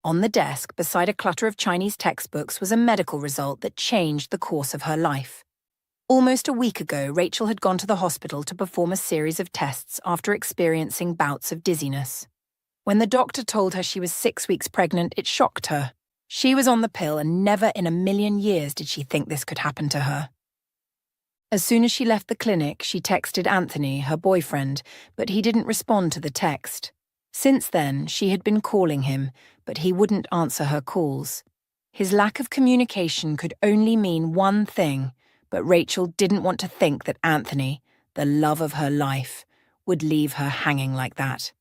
On the desk, beside a clutter of Chinese textbooks, was a medical result that changed the course of her life. Almost a week ago, Rachel had gone to the hospital to perform a series of tests after experiencing bouts of dizziness. When the doctor told her she was 6 weeks pregnant, it shocked her. She was on the pill, and never in a million years did she think this could happen to her. As soon as she left the clinic, she texted Anthony, her boyfriend, but he didn't respond to the text. Since then, she had been calling him, but he wouldn't answer her calls. His lack of communication could only mean one thing, but Rachel didn't want to think that Anthony, the love of her life, would leave her hanging like that.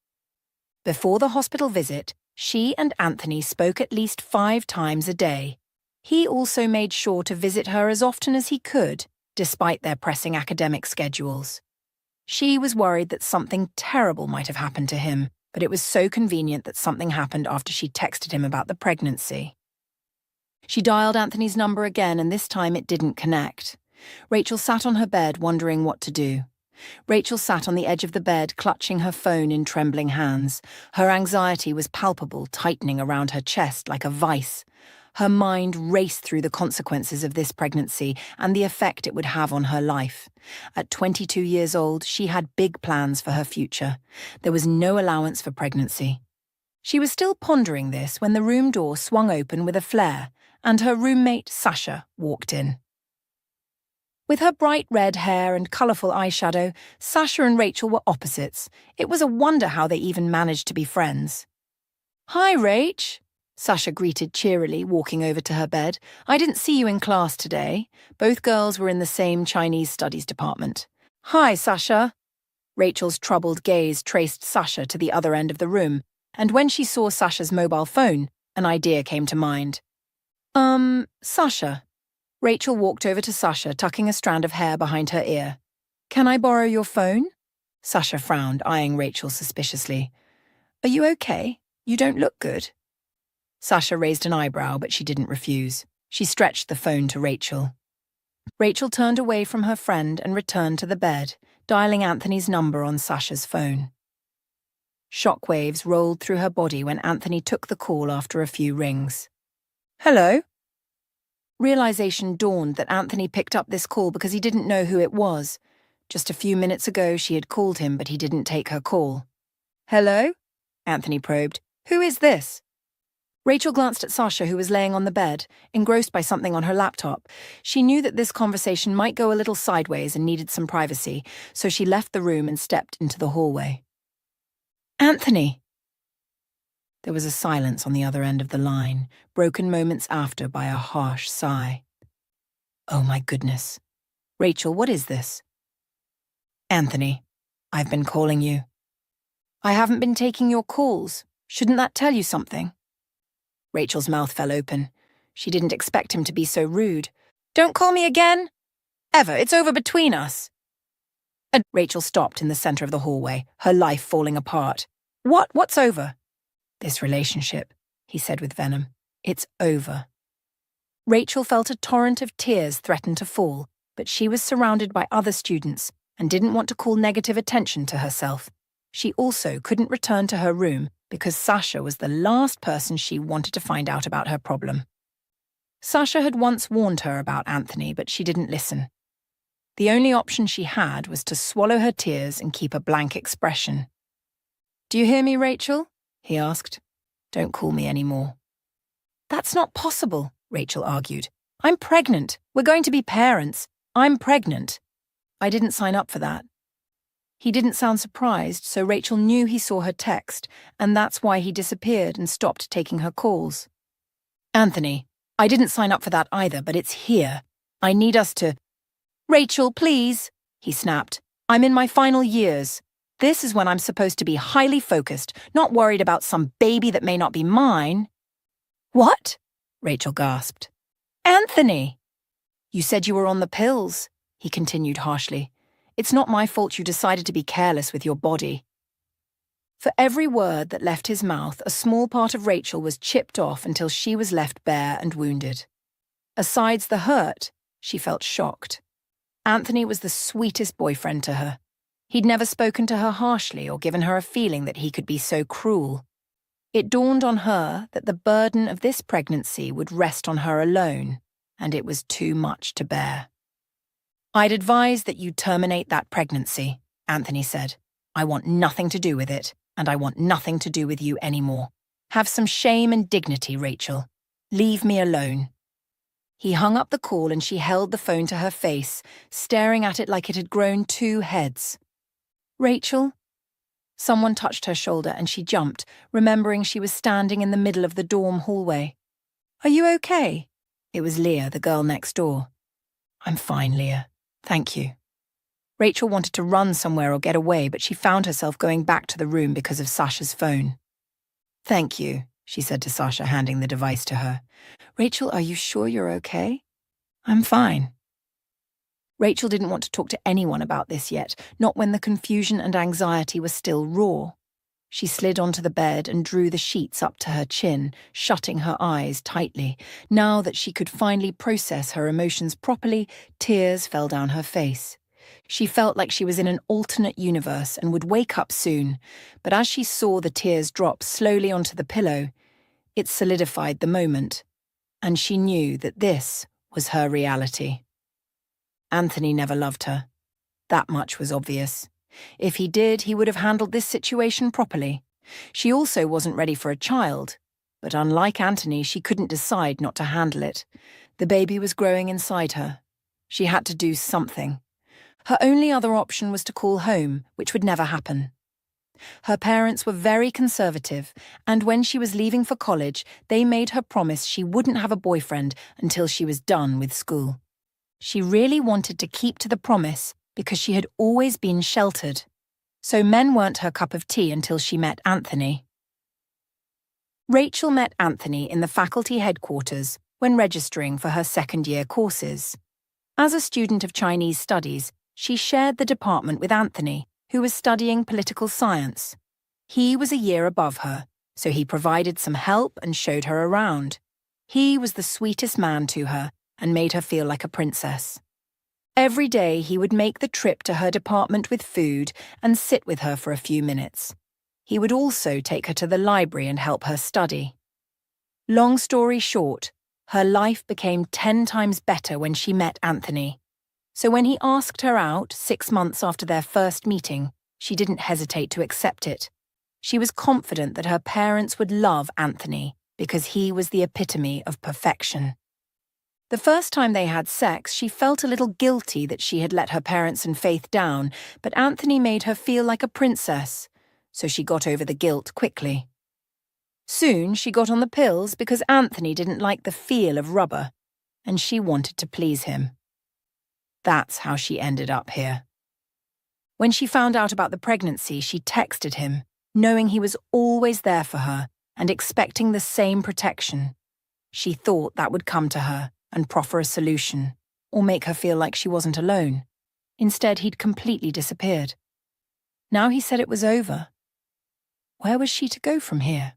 Before the hospital visit, she and Anthony spoke at least 5 times a day. He also made sure to visit her as often as he could, despite their pressing academic schedules. She was worried that something terrible might have happened to him, but it was so convenient that something happened after she texted him about the pregnancy. She dialed Anthony's number again, and this time it didn't connect. Rachel sat on her bed, wondering what to do. Rachel sat on the edge of the bed, clutching her phone in trembling hands. Her anxiety was palpable, tightening around her chest like a vice. Her mind raced through the consequences of this pregnancy and the effect it would have on her life. At 22 years old, she had big plans for her future. There was no allowance for pregnancy. She was still pondering this when the room door swung open with a flare, and her roommate, Sasha, walked in. With her bright red hair and colourful eyeshadow, Sasha and Rachel were opposites. It was a wonder how they even managed to be friends. "Hi, Rach," Sasha greeted cheerily, walking over to her bed. "I didn't see you in class today." Both girls were in the same Chinese studies department. "Hi, Sasha." Rachel's troubled gaze traced Sasha to the other end of the room, and when she saw Sasha's mobile phone, an idea came to mind. Sasha." Rachel walked over to Sasha, tucking a strand of hair behind her ear. "Can I borrow your phone?" Sasha frowned, eyeing Rachel suspiciously. "Are you okay? You don't look good." Sasha raised an eyebrow, but she didn't refuse. She stretched the phone to Rachel. Rachel turned away from her friend and returned to the bed, dialing Anthony's number on Sasha's phone. Shockwaves rolled through her body when Anthony took the call after a few rings. "Hello?" Realization dawned that Anthony picked up this call because he didn't know who it was. Just a few minutes ago, she had called him, but he didn't take her call. "Hello?" Anthony probed. "Who is this?" Rachel glanced at Sasha, who was laying on the bed, engrossed by something on her laptop. She knew that this conversation might go a little sideways and needed some privacy, so she left the room and stepped into the hallway. "Anthony!" There was a silence on the other end of the line, broken moments after by a harsh sigh. "Oh my goodness. Rachel, what is this?" "Anthony, I've been calling you." "I haven't been taking your calls. Shouldn't that tell you something?" Rachel's mouth fell open. She didn't expect him to be so rude. "Don't call me again! Ever, it's over between us." And Rachel stopped in the center of the hallway, her life falling apart. What's over?" "This relationship," he said with venom. "It's over." Rachel felt a torrent of tears threaten to fall, but she was surrounded by other students and didn't want to call negative attention to herself. She also couldn't return to her room because Sasha was the last person she wanted to find out about her problem. Sasha had once warned her about Anthony, but she didn't listen. The only option she had was to swallow her tears and keep a blank expression. "Do you hear me, Rachel?" he asked. "Don't call me anymore." "That's not possible," Rachel argued. "I'm pregnant. We're going to be parents. I'm pregnant." "I didn't sign up for that." He didn't sound surprised, so Rachel knew he saw her text, and that's why he disappeared and stopped taking her calls. "Anthony, I didn't sign up for that either, but it's here. I need us to—" "Rachel, please," he snapped. "I'm in my final years. This is when I'm supposed to be highly focused, not worried about some baby that may not be mine." "What?" Rachel gasped. "Anthony!" "You said you were on the pills," he continued harshly. "It's not my fault you decided to be careless with your body." For every word that left his mouth, a small part of Rachel was chipped off until she was left bare and wounded. Asides the hurt, she felt shocked. Anthony was the sweetest boyfriend to her. He'd never spoken to her harshly or given her a feeling that he could be so cruel. It dawned on her that the burden of this pregnancy would rest on her alone, and it was too much to bear. "I'd advise that you terminate that pregnancy," Anthony said. "I want nothing to do with it, and I want nothing to do with you anymore. Have some shame and dignity, Rachel. Leave me alone." He hung up the call and she held the phone to her face, staring at it like it had grown two heads. "Rachel?" Someone touched her shoulder and she jumped, remembering she was standing in the middle of the dorm hallway. "Are you okay?" It was Leah, the girl next door. "I'm fine, Leah. Thank you." Rachel wanted to run somewhere or get away, but she found herself going back to the room because of Sasha's phone. "Thank you," she said to Sasha, handing the device to her. "Rachel, are you sure you're okay?" "I'm fine." Rachel didn't want to talk to anyone about this yet, not when the confusion and anxiety were still raw. She slid onto the bed and drew the sheets up to her chin, shutting her eyes tightly. Now that she could finally process her emotions properly, tears fell down her face. She felt like she was in an alternate universe and would wake up soon, but as she saw the tears drop slowly onto the pillow, it solidified the moment, and she knew that this was her reality. Anthony never loved her. That much was obvious. If he did, he would have handled this situation properly. She also wasn't ready for a child, but unlike Anthony, she couldn't decide not to handle it. The baby was growing inside her. She had to do something. Her only other option was to call home, which would never happen. Her parents were very conservative, and when she was leaving for college, they made her promise she wouldn't have a boyfriend until she was done with school. She really wanted to keep to the promise because she had always been sheltered. So men weren't her cup of tea until she met Anthony. Rachel met Anthony in the faculty headquarters when registering for her second-year courses. As a student of Chinese studies, she shared the department with Anthony, who was studying political science. He was a year above her, so he provided some help and showed her around. He was the sweetest man to her and made her feel like a princess. Every day he would make the trip to her department with food and sit with her for a few minutes. He would also take her to the library and help her study. Long story short, her life became 10 times better when she met Anthony. So when he asked her out 6 months after their first meeting, she didn't hesitate to accept it. She was confident that her parents would love Anthony because he was the epitome of perfection. The first time they had sex, she felt a little guilty that she had let her parents and Faith down, but Anthony made her feel like a princess, so she got over the guilt quickly. Soon she got on the pills because Anthony didn't like the feel of rubber, and she wanted to please him. That's how she ended up here. When she found out about the pregnancy, she texted him, knowing he was always there for her and expecting the same protection. She thought that would come to her and proffer a solution, or make her feel like she wasn't alone. Instead, he'd completely disappeared. Now he said it was over. Where was she to go from here?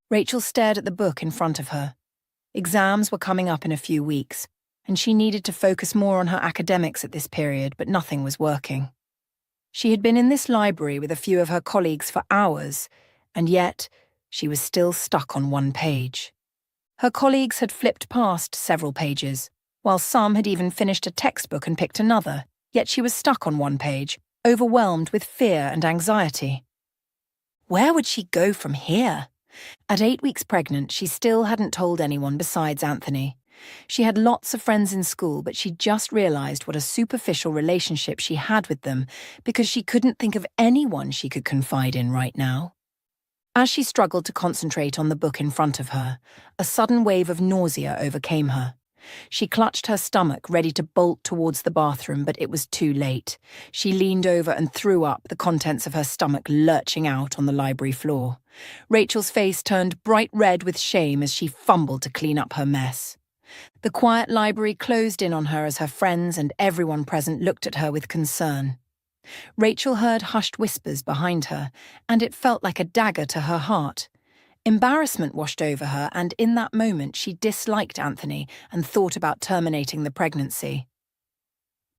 Rachel stared at the book in front of her. Exams were coming up in a few weeks, and she needed to focus more on her academics at this period, but nothing was working. She had been in this library with a few of her colleagues for hours, and yet she was still stuck on one page. Her colleagues had flipped past several pages, while some had even finished a textbook and picked another, yet she was stuck on one page, overwhelmed with fear and anxiety. Where would she go from here? At 8 weeks pregnant, she still hadn't told anyone besides Anthony. She had lots of friends in school, but she just realized what a superficial relationship she had with them because she couldn't think of anyone she could confide in right now. As she struggled to concentrate on the book in front of her, a sudden wave of nausea overcame her. She clutched her stomach, ready to bolt towards the bathroom, but it was too late. She leaned over and threw up, the contents of her stomach lurching out on the library floor. Rachel's face turned bright red with shame as she fumbled to clean up her mess. The quiet library closed in on her as her friends and everyone present looked at her with concern. Rachel heard hushed whispers behind her, and it felt like a dagger to her heart. Embarrassment washed over her, and in that moment she disliked Anthony and thought about terminating the pregnancy.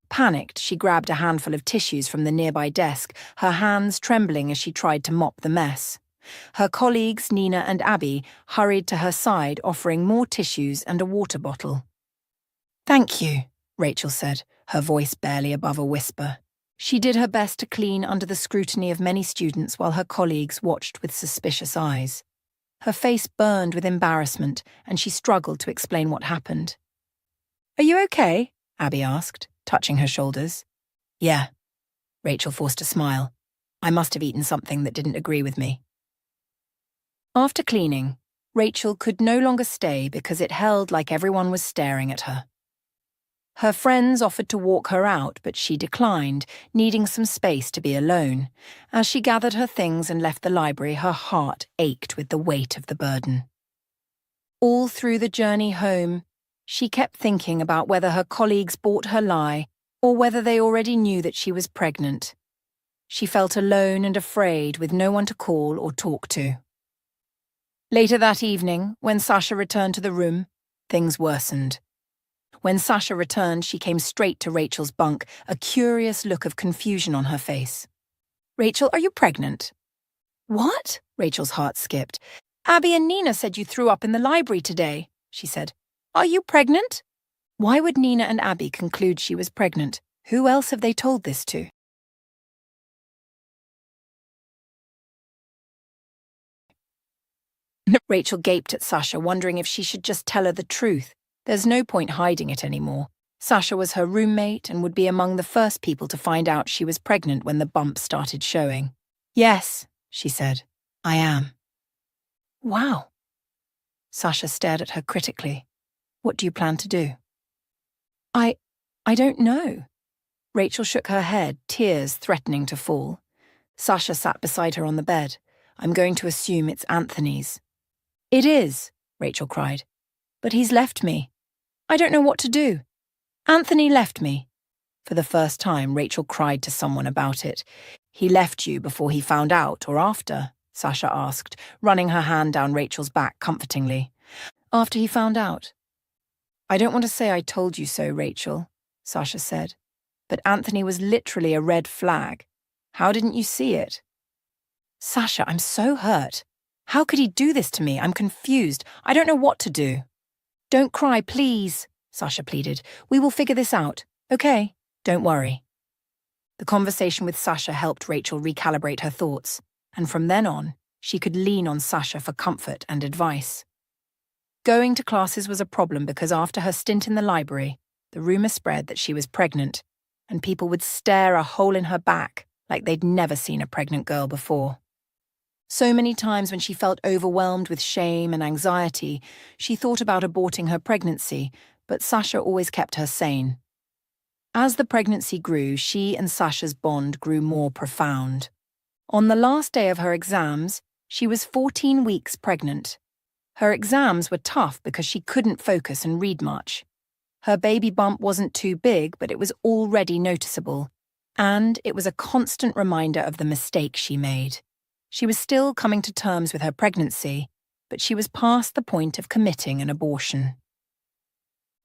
Panicked, she grabbed a handful of tissues from the nearby desk, her hands trembling as she tried to mop the mess. Her colleagues, Nina and Abby, hurried to her side, offering more tissues and a water bottle. "Thank you," Rachel said, her voice barely above a whisper. She did her best to clean under the scrutiny of many students while her colleagues watched with suspicious eyes. Her face burned with embarrassment, and she struggled to explain what happened. "Are you okay?" Abby asked, touching her shoulders. "Yeah." Rachel forced a smile. "I must have eaten something that didn't agree with me." After cleaning, Rachel could no longer stay because it held like everyone was staring at her. Her friends offered to walk her out, but she declined, needing some space to be alone. As she gathered her things and left the library, her heart ached with the weight of the burden. All through the journey home, she kept thinking about whether her colleagues bought her lie or whether they already knew that she was pregnant. She felt alone and afraid, with no one to call or talk to. Later that evening, when Sasha returned to the room, things worsened. When Sasha returned, she came straight to Rachel's bunk, a curious look of confusion on her face. "Rachel, are you pregnant?" "What?" Rachel's heart skipped. "Abby and Nina said you threw up in the library today," she said. "Are you pregnant?" Why would Nina and Abby conclude she was pregnant? Who else have they told this to? Rachel gaped at Sasha, wondering if she should just tell her the truth. There's no point hiding it anymore. Sasha was her roommate and would be among the first people to find out she was pregnant when the bumps started showing. "Yes," she said, "I am." "Wow." Sasha stared at her critically. "What do you plan to do?" I don't know." Rachel shook her head, tears threatening to fall. Sasha sat beside her on the bed. "I'm going to assume it's Anthony's." "It is," Rachel cried. "But he's left me. I don't know what to do. Anthony left me." For the first time, Rachel cried to someone about it. "He left you before he found out, or after?" Sasha asked, running her hand down Rachel's back comfortingly. "After he found out." "I don't want to say I told you so, Rachel," Sasha said. "But Anthony was literally a red flag. How didn't you see it?" "Sasha, I'm so hurt. How could he do this to me? I'm confused. I don't know what to do." "Don't cry, please," Sasha pleaded. "We will figure this out, okay? Don't worry." The conversation with Sasha helped Rachel recalibrate her thoughts, and from then on, she could lean on Sasha for comfort and advice. Going to classes was a problem because after her stint in the library, the rumor spread that she was pregnant, and people would stare a hole in her back like they'd never seen a pregnant girl before. So many times when she felt overwhelmed with shame and anxiety, she thought about aborting her pregnancy, but Sasha always kept her sane. As the pregnancy grew, she and Sasha's bond grew more profound. On the last day of her exams, she was 14 weeks pregnant. Her exams were tough because she couldn't focus and read much. Her baby bump wasn't too big, but it was already noticeable, and it was a constant reminder of the mistake she made. She was still coming to terms with her pregnancy, but she was past the point of committing an abortion.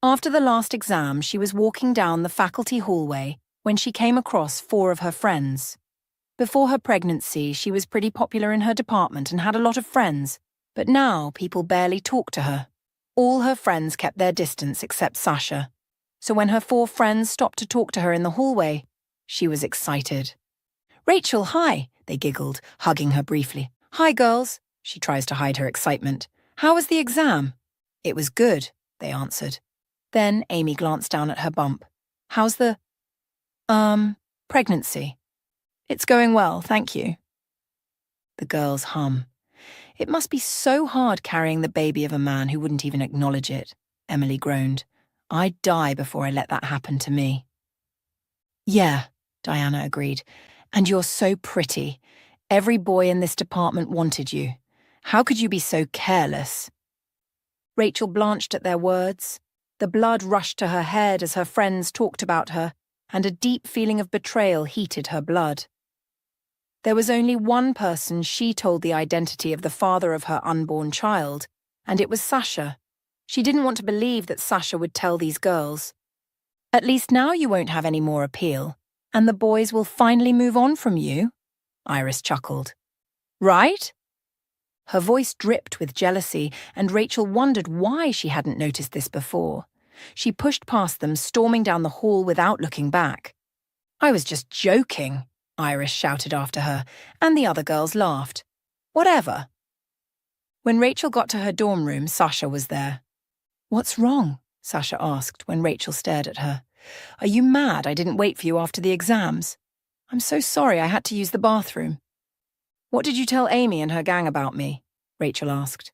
After the last exam, she was walking down the faculty hallway when she came across 4 of her friends. Before her pregnancy, she was pretty popular in her department and had a lot of friends, but now people barely talked to her. All her friends kept their distance except Sasha, so when her 4 friends stopped to talk to her in the hallway, she was excited. "Rachel, hi," they giggled, hugging her briefly. "Hi, girls," she tries to hide her excitement. "How was the exam?" "It was good," they answered. Then Amy glanced down at her bump. "How's the, pregnancy?" "It's going well, thank you." The girls hum. "It must be so hard carrying the baby of a man who wouldn't even acknowledge it," Emily groaned. "I'd die before I let that happen to me." "Yeah," Diana agreed. "And you're so pretty. Every boy in this department wanted you. How could you be so careless?" Rachel blanched at their words. The blood rushed to her head as her friends talked about her, and a deep feeling of betrayal heated her blood. There was only one person she told the identity of the father of her unborn child, and it was Sasha. She didn't want to believe that Sasha would tell these girls. "At least now you won't have any more appeal, and the boys will finally move on from you," Iris chuckled. "Right?" Her voice dripped with jealousy, and Rachel wondered why she hadn't noticed this before. She pushed past them, storming down the hall without looking back. "I was just joking," Iris shouted after her, and the other girls laughed. "Whatever." When Rachel got to her dorm room, Sasha was there. "What's wrong?" Sasha asked when Rachel stared at her. "Are you mad I didn't wait for you after the exams? I'm so sorry I had to use the bathroom." "What did you tell Amy and her gang about me?" Rachel asked.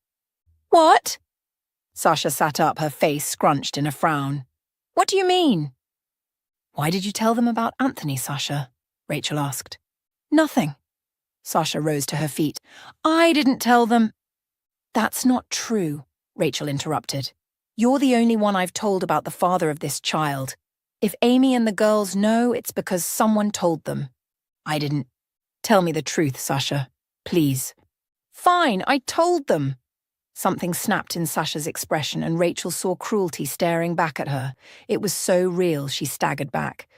"What?" Sasha sat up, her face scrunched in a frown. "What do you mean?" "Why did you tell them about Anthony, Sasha?" Rachel asked. "Nothing." Sasha rose to her feet. "I didn't tell them." "That's not true," Rachel interrupted. "You're the only one I've told about the father of this child. If Amy and the girls know, it's because someone told them. I didn't. Tell me the truth, Sasha. Please." "Fine, I told them." Something snapped in Sasha's expression, and Rachel saw cruelty staring back at her. It was so real, she staggered back.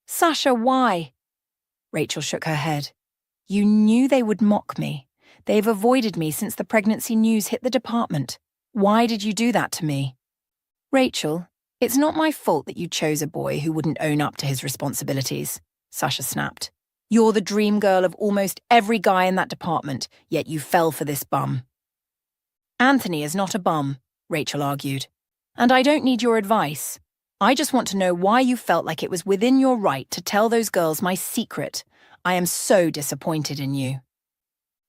"Sasha, why?" Rachel shook her head. "You knew they would mock me. They've avoided me since the pregnancy news hit the department. Why did you do that to me?" "Rachel, it's not my fault that you chose a boy who wouldn't own up to his responsibilities," Sasha snapped. "You're the dream girl of almost every guy in that department, yet you fell for this bum." "Anthony is not a bum," Rachel argued. "And I don't need your advice. I just want to know why you felt like it was within your right to tell those girls my secret. I am so disappointed in you."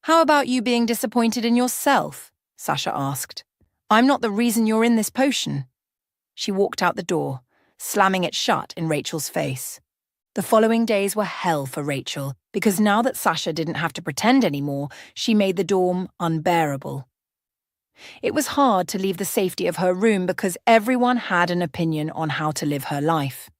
"How about you being disappointed in yourself?" Sasha asked. "I'm not the reason you're in this potion." She walked out the door, slamming it shut in Rachel's face. The following days were hell for Rachel, because now that Sasha didn't have to pretend anymore, she made the dorm unbearable. It was hard to leave the safety of her room because everyone had an opinion on how to live her life.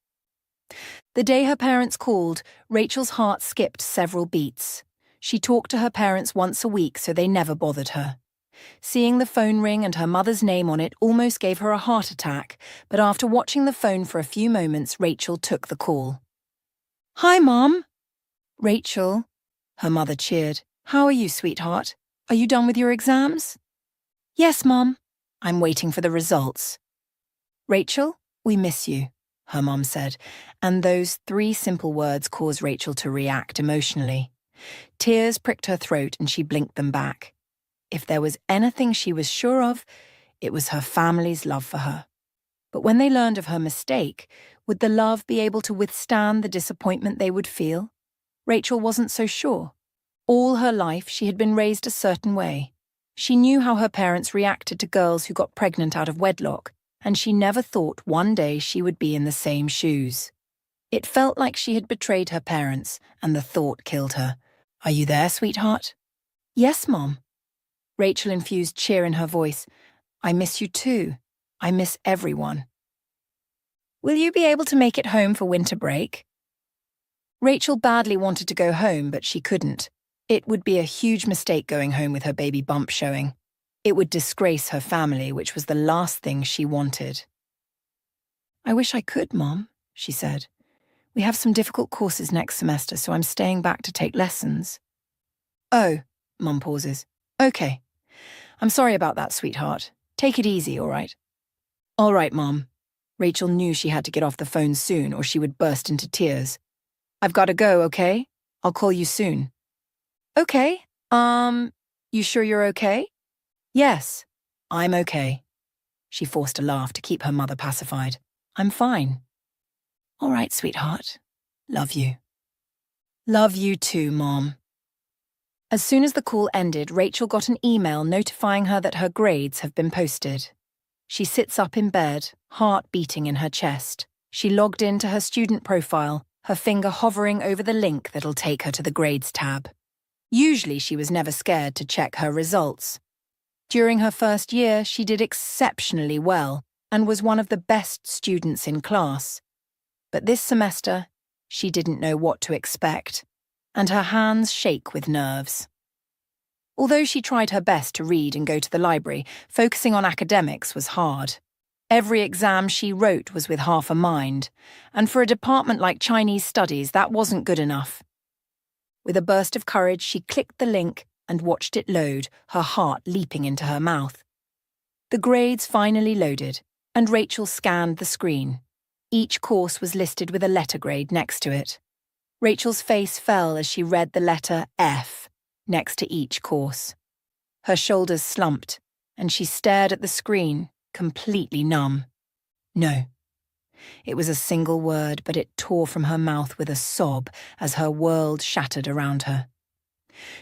The day her parents called, Rachel's heart skipped several beats. She talked to her parents once a week, so they never bothered her. Seeing the phone ring and her mother's name on it almost gave her a heart attack, but after watching the phone for a few moments, Rachel took the call. "Hi, Mom." "Rachel," her mother cheered. "How are you, sweetheart? Are you done with your exams?" "Yes, Mom. I'm waiting for the results." "Rachel, we miss you," her mom said, and those 3 simple words caused Rachel to react emotionally. Tears pricked her throat and she blinked them back. If there was anything she was sure of, it was her family's love for her. But when they learned of her mistake, would the love be able to withstand the disappointment they would feel? Rachel wasn't so sure. All her life, she had been raised a certain way. She knew how her parents reacted to girls who got pregnant out of wedlock, and she never thought one day she would be in the same shoes. It felt like she had betrayed her parents, and the thought killed her. "Are you there, sweetheart?" "Yes, Mom." Rachel infused cheer in her voice. "I miss you too. I miss everyone." "Will you be able to make it home for winter break?" Rachel badly wanted to go home, but she couldn't. It would be a huge mistake going home with her baby bump showing. It would disgrace her family, which was the last thing she wanted. "I wish I could, Mom," she said. "We have some difficult courses next semester, so I'm staying back to take lessons." "Oh," Mom pauses. "Okay. I'm sorry about that, sweetheart. Take it easy, all right?" "All right, Mom." Rachel knew she had to get off the phone soon or she would burst into tears. "I've got to go, okay? I'll call you soon." "Okay. You sure you're okay?" "Yes, I'm okay." She forced a laugh to keep her mother pacified. "I'm fine." "All right, sweetheart. Love you." "Love you too, Mom." As soon as the call ended, Rachel got an email notifying her that her grades have been posted. She sits up in bed, heart beating in her chest. She logged into her student profile, her finger hovering over the link that'll take her to the grades tab. Usually she was never scared to check her results. During her first year, she did exceptionally well and was one of the best students in class. But this semester, she didn't know what to expect, and her hands shake with nerves. Although she tried her best to read and go to the library, focusing on academics was hard. Every exam she wrote was with half a mind, and for a department like Chinese studies, that wasn't good enough. With a burst of courage, she clicked the link and watched it load, her heart leaping into her mouth. The grades finally loaded, and Rachel scanned the screen. Each course was listed with a letter grade next to it. Rachel's face fell as she read the letter F next to each course. Her shoulders slumped, and she stared at the screen, completely numb. No. It was a single word, but it tore from her mouth with a sob as her world shattered around her.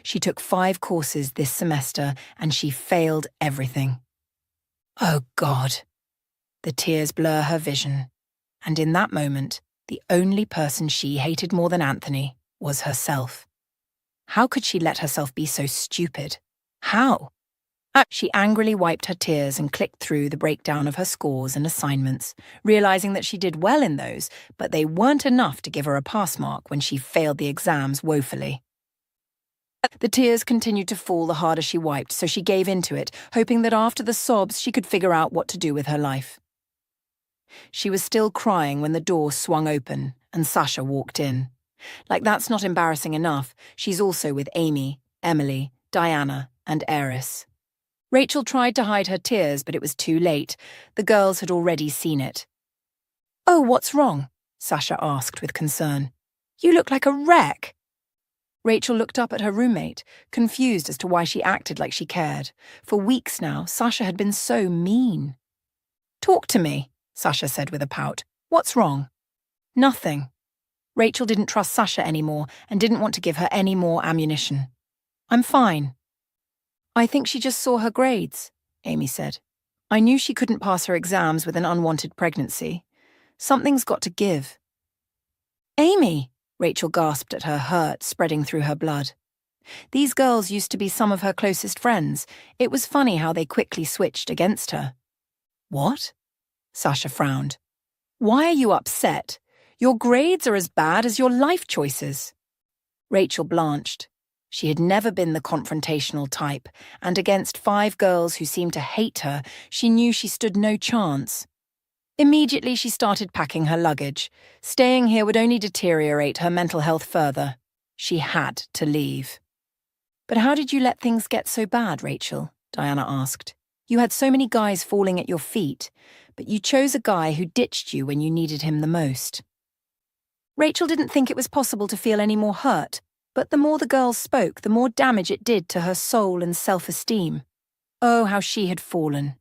She took 5 courses this semester, and she failed everything. Oh, God. The tears blur her vision, and in that moment, the only person she hated more than Anthony was herself. How could she let herself be so stupid? How? She angrily wiped her tears and clicked through the breakdown of her scores and assignments, realizing that she did well in those, but they weren't enough to give her a pass mark when she failed the exams woefully. The tears continued to fall the harder she wiped, so she gave into it, hoping that after the sobs she could figure out what to do with her life. She was still crying when the door swung open and Sasha walked in. Like that's not embarrassing enough, she's also with Amy, Emily, Diana, and Eris. Rachel tried to hide her tears, but it was too late. The girls had already seen it. "Oh, what's wrong?" Sasha asked with concern. "You look like a wreck." Rachel looked up at her roommate, confused as to why she acted like she cared. For weeks now, Sasha had been so mean. "Talk to me," Sasha said with a pout. "What's wrong?" "Nothing." Rachel didn't trust Sasha anymore and didn't want to give her any more ammunition. "I'm fine." "I think she just saw her grades," Amy said. "I knew she couldn't pass her exams with an unwanted pregnancy. Something's got to give." "Amy!" Rachel gasped at her hurt spreading through her blood. These girls used to be some of her closest friends. It was funny how they quickly switched against her. "What?" Sasha frowned. "Why are you upset? Your grades are as bad as your life choices." Rachel blanched. She had never been the confrontational type, and against 5 girls who seemed to hate her, she knew she stood no chance. Immediately she started packing her luggage. Staying here would only deteriorate her mental health further. She had to leave. "But how did you let things get so bad, Rachel?" Diana asked. "You had so many guys falling at your feet, but you chose a guy who ditched you when you needed him the most." Rachel didn't think it was possible to feel any more hurt, but the more the girls spoke, the more damage it did to her soul and self-esteem. Oh, how she had fallen.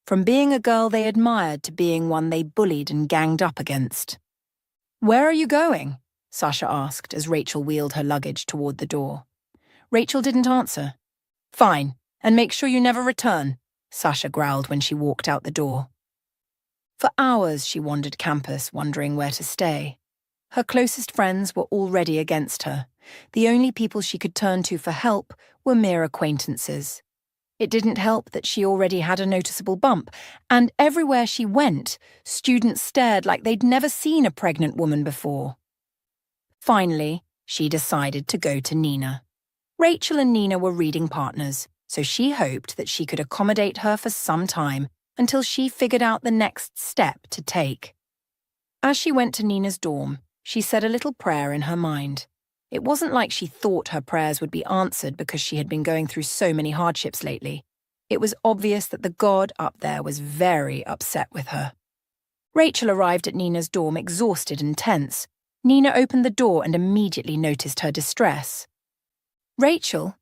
From being a girl they admired to being one they bullied and ganged up against. "Where are you going?" Sasha asked as Rachel wheeled her luggage toward the door. Rachel didn't answer. "Fine, and make sure you never return," Sasha growled when she walked out the door. For hours she wandered campus, wondering where to stay. Her closest friends were already against her. The only people she could turn to for help were mere acquaintances. It didn't help that she already had a noticeable bump, and everywhere she went, students stared like they'd never seen a pregnant woman before. Finally, she decided to go to Nina. Rachel and Nina were reading partners, so she hoped that she could accommodate her for some time until she figured out the next step to take. As she went to Nina's dorm, she said a little prayer in her mind. It wasn't like she thought her prayers would be answered because she had been going through so many hardships lately. It was obvious that the God up there was very upset with her. Rachel arrived at Nina's dorm exhausted and tense. Nina opened the door and immediately noticed her distress. "Rachel,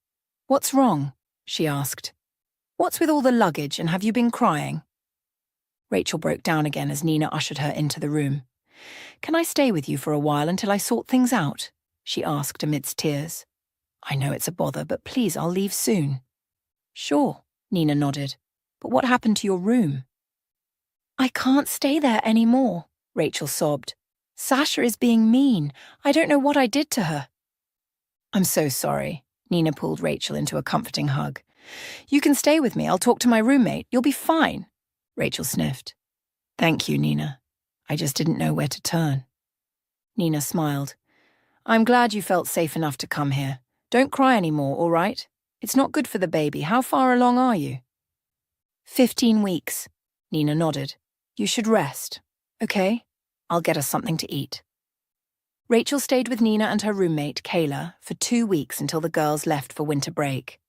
what's wrong?" she asked. "What's with all the luggage, and have you been crying?" Rachel broke down again as Nina ushered her into the room. "Can I stay with you for a while until I sort things out?" she asked amidst tears. "I know it's a bother, but please, I'll leave soon." "Sure," Nina nodded. "But what happened to your room?" "I can't stay there anymore," Rachel sobbed. "Sasha is being mean. I don't know what I did to her." "I'm so sorry." Nina pulled Rachel into a comforting hug. "You can stay with me. I'll talk to my roommate. You'll be fine." Rachel sniffed. "Thank you, Nina. I just didn't know where to turn." Nina smiled. "I'm glad you felt safe enough to come here. Don't cry anymore, all right? It's not good for the baby. How far along are you?" 15 weeks. Nina nodded. "You should rest. Okay? I'll get us something to eat." Rachel stayed with Nina and her roommate, Kayla, for 2 weeks until the girls left for winter break.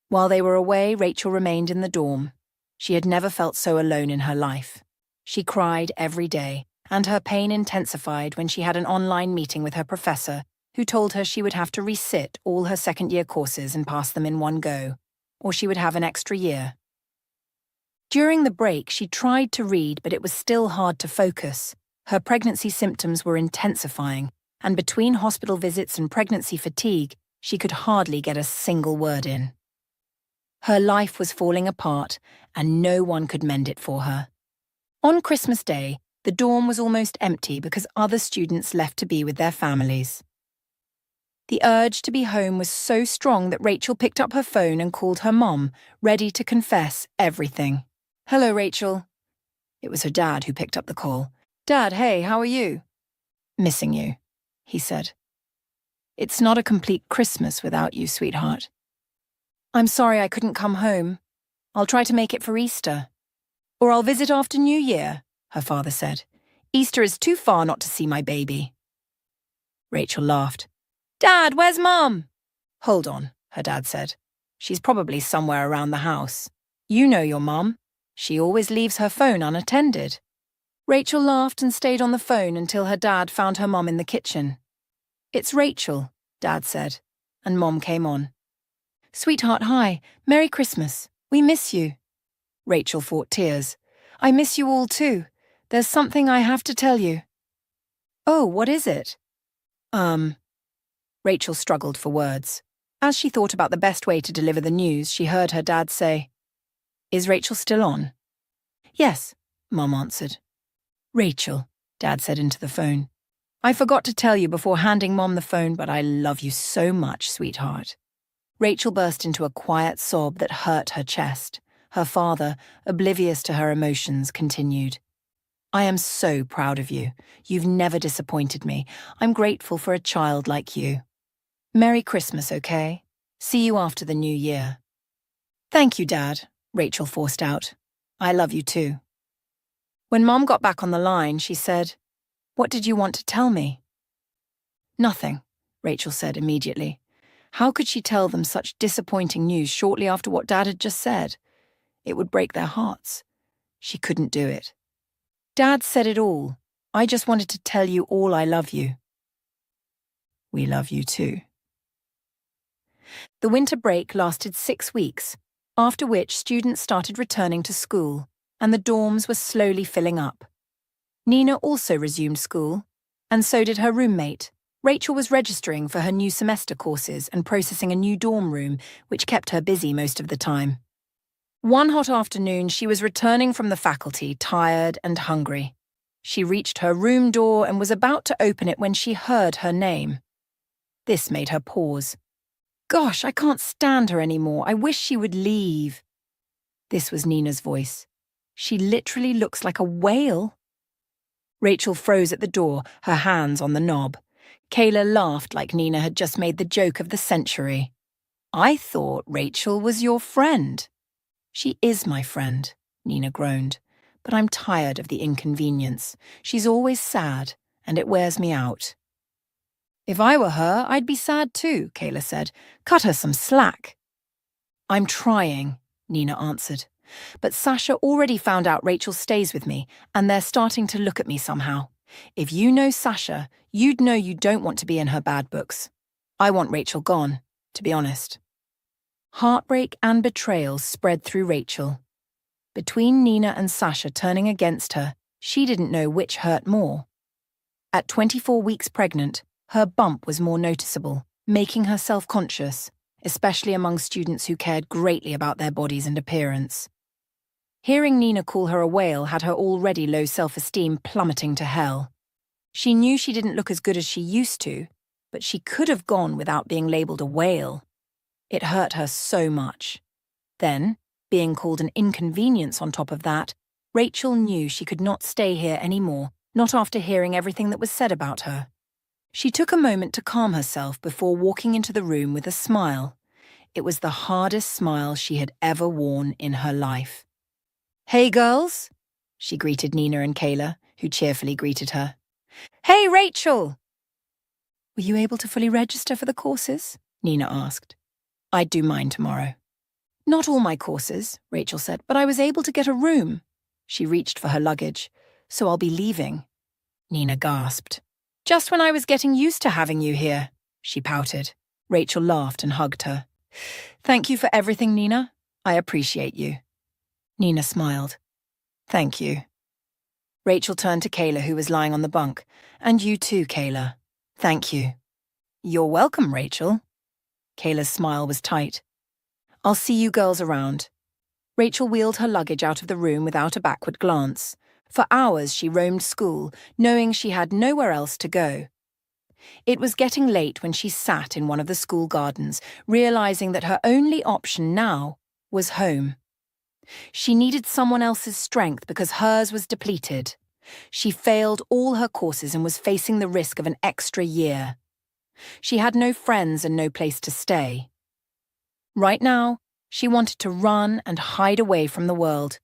While they were away, Rachel remained in the dorm. She had never felt so alone in her life. She cried every day, and her pain intensified when she had an online meeting with her professor, who told her she would have to resit all her second-year courses and pass them in one go, or she would have an extra year. During the break, she tried to read, but it was still hard to focus. Her pregnancy symptoms were intensifying, and between hospital visits and pregnancy fatigue, she could hardly get a single word in. Her life was falling apart, and no one could mend it for her. On Christmas Day, the dorm was almost empty because other students left to be with their families. The urge to be home was so strong that Rachel picked up her phone and called her mom, ready to confess everything. "Hello, Rachel." It was her dad who picked up the call. "Dad, hey, how are you?" "Missing you," he said. "It's not a complete Christmas without you, sweetheart." "I'm sorry I couldn't come home. I'll try to make it for Easter. Or I'll visit after New Year," her father said. "Easter is too far not to see my baby." Rachel laughed. "Dad, where's Mum?" "Hold on," her dad said. "She's probably somewhere around the house. You know your mum. She always leaves her phone unattended." Rachel laughed and stayed on the phone until her dad found her mum in the kitchen. "It's Rachel," Dad said, and Mom came on. "Sweetheart, hi. Merry Christmas. We miss you." Rachel fought tears. "I miss you all too. There's something I have to tell you." "Oh, what is it?" Rachel struggled for words. As she thought about the best way to deliver the news, she heard her dad say, "Is Rachel still on?" "Yes," Mom answered. "Rachel," Dad said into the phone. "I forgot to tell you before handing Mom the phone, but I love you so much, sweetheart." Rachel burst into a quiet sob that hurt her chest. Her father, oblivious to her emotions, continued, "I am so proud of you. You've never disappointed me. I'm grateful for a child like you. Merry Christmas, okay? See you after the new year." "Thank you, Dad," Rachel forced out. "I love you too." When Mom got back on the line, she said, "What did you want to tell me?" "Nothing," Rachel said immediately. How could she tell them such disappointing news shortly after what Dad had just said? It would break their hearts. She couldn't do it. "Dad said it all. I just wanted to tell you all I love you." "We love you too." The winter break lasted 6 weeks, after which students started returning to school, and the dorms were slowly filling up. Nina also resumed school, and so did her roommate. Rachel was registering for her new semester courses and processing a new dorm room, which kept her busy most of the time. One hot afternoon, she was returning from the faculty, tired and hungry. She reached her room door and was about to open it when she heard her name. This made her pause. "Gosh, I can't stand her anymore. I wish she would leave." This was Nina's voice. "She literally looks like a whale." Rachel froze at the door, her hands on the knob. Kayla laughed like Nina had just made the joke of the century. "I thought Rachel was your friend." "She is my friend," Nina groaned. "But I'm tired of the inconvenience. She's always sad, and it wears me out." "If I were her, I'd be sad too," Kayla said. "Cut her some slack." "I'm trying," Nina answered. "But Sasha already found out Rachel stays with me, and they're starting to look at me somehow. If you know Sasha, you'd know you don't want to be in her bad books. I want Rachel gone, to be honest." Heartbreak and betrayal spread through Rachel. Between Nina and Sasha turning against her, she didn't know which hurt more. At 24 weeks pregnant, her bump was more noticeable, making her self-conscious, especially among students who cared greatly about their bodies and appearance. Hearing Nina call her a whale had her already low self-esteem plummeting to hell. She knew she didn't look as good as she used to, but she could have gone without being labelled a whale. It hurt her so much. Then, being called an inconvenience on top of that, Rachel knew she could not stay here anymore, not after hearing everything that was said about her. She took a moment to calm herself before walking into the room with a smile. It was the hardest smile she had ever worn in her life. "Hey, girls," she greeted Nina and Kayla, who cheerfully greeted her. "Hey, Rachel!" "Were you able to fully register for the courses?" Nina asked. "I'd do mine tomorrow." Not all my courses, Rachel said, but I was able to get a room. She reached for her luggage. So I'll be leaving. Nina gasped. Just when I was getting used to having you here, she pouted. Rachel laughed and hugged her. Thank you for everything, Nina. I appreciate you. Nina smiled. Thank you. Rachel turned to Kayla, who was lying on the bunk. And you too, Kayla. Thank you. You're welcome, Rachel. Kayla's smile was tight. I'll see you girls around. Rachel wheeled her luggage out of the room without a backward glance. For hours she roamed school, knowing she had nowhere else to go. It was getting late when she sat in one of the school gardens, realizing that her only option now was home. She needed someone else's strength because hers was depleted. She failed all her courses and was facing the risk of an extra year. She had no friends and no place to stay. Right now, she wanted to run and hide away from the world.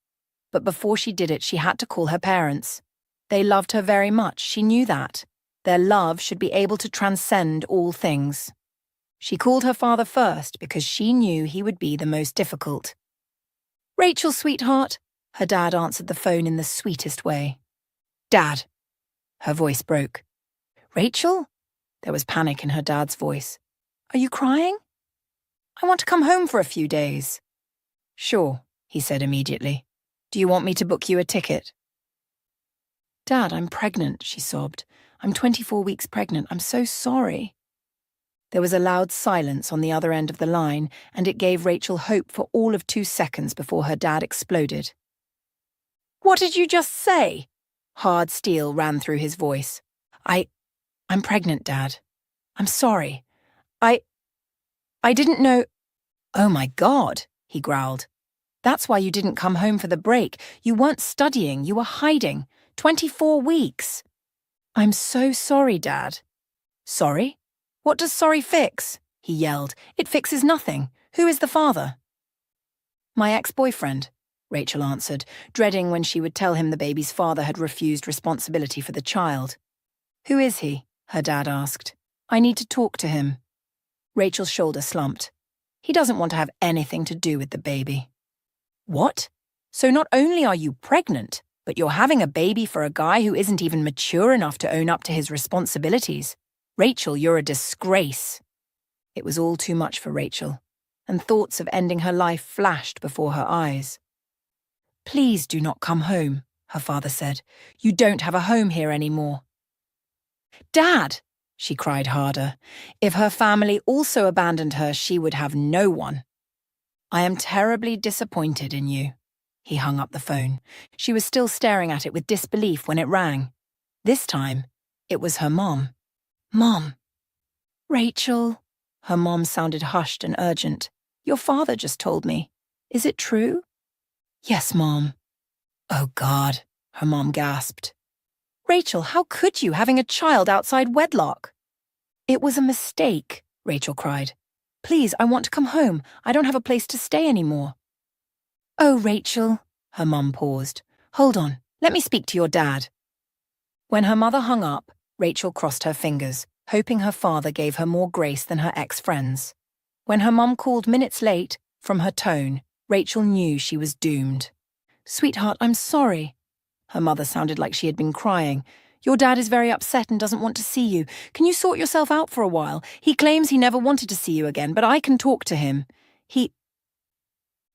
But before she did it, she had to call her parents. They loved her very much, she knew that. Their love should be able to transcend all things. She called her father first because she knew he would be the most difficult. Rachel, sweetheart, her dad answered the phone in the sweetest way. Dad. Her voice broke. Rachel? There was panic in her dad's voice. Are you crying? I want to come home for a few days. Sure, he said immediately. Do you want me to book you a ticket? Dad, I'm pregnant, she sobbed. I'm 24 weeks pregnant. I'm so sorry. There was a loud silence on the other end of the line, and it gave Rachel hope for all of 2 seconds before her dad exploded. What did you just say? Hard steel ran through his voice. I'm pregnant, Dad. I'm sorry. I didn't know. Oh my God, he growled. That's why you didn't come home for the break. You weren't studying, you were hiding. 24 weeks. I'm so sorry, Dad. Sorry? What does sorry fix? He yelled. It fixes nothing. Who is the father? My ex-boyfriend, Rachel answered, dreading when she would tell him the baby's father had refused responsibility for the child. Who is he? Her dad asked. I need to talk to him. Rachel's shoulder slumped. He doesn't want to have anything to do with the baby. What? So not only are you pregnant, but you're having a baby for a guy who isn't even mature enough to own up to his responsibilities. Rachel, you're a disgrace. It was all too much for Rachel, and thoughts of ending her life flashed before her eyes. Please do not come home, her father said. You don't have a home here anymore. Dad, she cried harder. If her family also abandoned her, she would have no one. I am terribly disappointed in you. He hung up the phone. She was still staring at it with disbelief when it rang. This time, it was her mom. Mom. Rachel. Her mom sounded hushed and urgent. Your father just told me. Is it true? Yes, Mom. Oh, God, her mom gasped. Rachel, how could you, having a child outside wedlock? It was a mistake, Rachel cried. Please, I want to come home. I don't have a place to stay anymore. Oh, Rachel, her mum paused. Hold on, let me speak to your dad. When her mother hung up, Rachel crossed her fingers, hoping her father gave her more grace than her ex-friends. When her mum called minutes late, from her tone, Rachel knew she was doomed. Sweetheart, I'm sorry. Her mother sounded like she had been crying. Your dad is very upset and doesn't want to see you. Can you sort yourself out for a while? He claims he never wanted to see you again, but I can talk to him.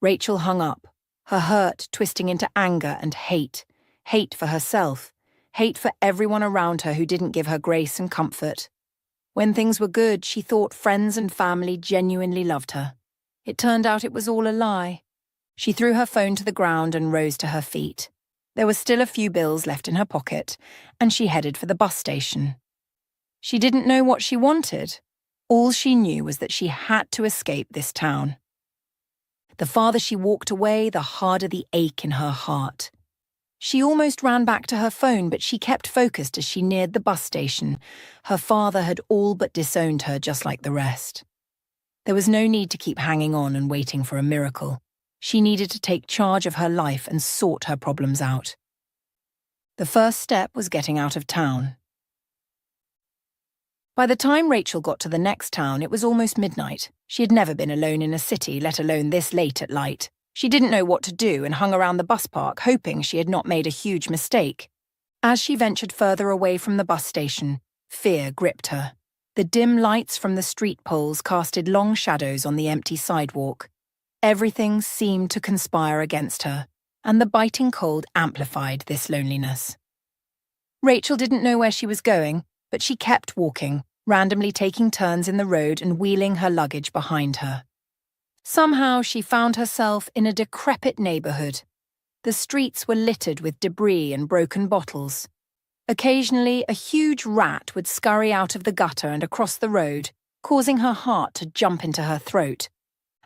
Rachel hung up, her hurt twisting into anger and hate. Hate for herself. Hate for everyone around her who didn't give her grace and comfort. When things were good, she thought friends and family genuinely loved her. It turned out it was all a lie. She threw her phone to the ground and rose to her feet. There were still a few bills left in her pocket, and she headed for the bus station. She didn't know what she wanted. All she knew was that she had to escape this town. The farther she walked away, the harder the ache in her heart. She almost ran back to her phone, but she kept focused as she neared the bus station. Her father had all but disowned her just like the rest. There was no need to keep hanging on and waiting for a miracle. She needed to take charge of her life and sort her problems out. The first step was getting out of town. By the time Rachel got to the next town, it was almost midnight. She had never been alone in a city, let alone this late at night. She didn't know what to do and hung around the bus park, hoping she had not made a huge mistake. As she ventured further away from the bus station, fear gripped her. The dim lights from the street poles casted long shadows on the empty sidewalk. Everything seemed to conspire against her, and the biting cold amplified this loneliness. Rachel didn't know where she was going, but she kept walking, randomly taking turns in the road and wheeling her luggage behind her. Somehow she found herself in a decrepit neighborhood. The streets were littered with debris and broken bottles. Occasionally, a huge rat would scurry out of the gutter and across the road, causing her heart to jump into her throat.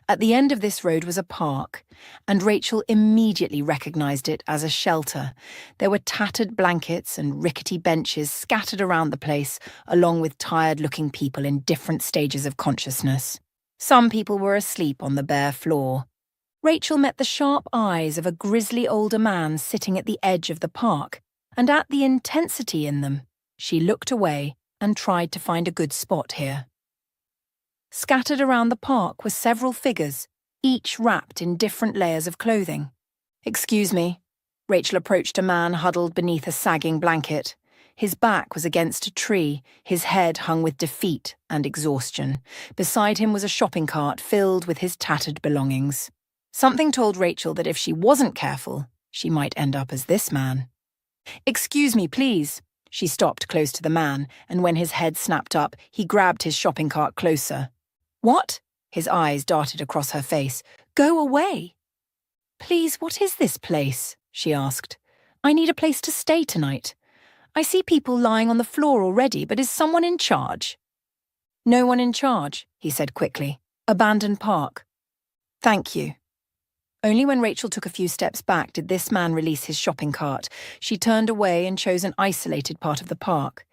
At the end of this road was a park, and Rachel immediately recognized it as a shelter. There were tattered blankets and rickety benches scattered around the place, along with tired-looking people in different stages of consciousness. Some people were asleep on the bare floor. Rachel met the sharp eyes of a grisly older man sitting at the edge of the park, and at the intensity in them, she looked away and tried to find a good spot here. Scattered around the park were several figures, each wrapped in different layers of clothing. "Excuse me." Rachel approached a man huddled beneath a sagging blanket. His back was against a tree, his head hung with defeat and exhaustion. Beside him was a shopping cart filled with his tattered belongings. Something told Rachel that if she wasn't careful, she might end up as this man. "Excuse me, please." She stopped close to the man, and when his head snapped up, he grabbed his shopping cart closer. "What?" His eyes darted across her face. "Go away." "Please, what is this place?" she asked. "I need a place to stay tonight. I see people lying on the floor already, but is someone in charge?" "No one in charge," he said quickly. "Abandoned park." "Thank you." Only when Rachel took a few steps back did this man release his shopping cart. She turned away and chose an isolated part of the park.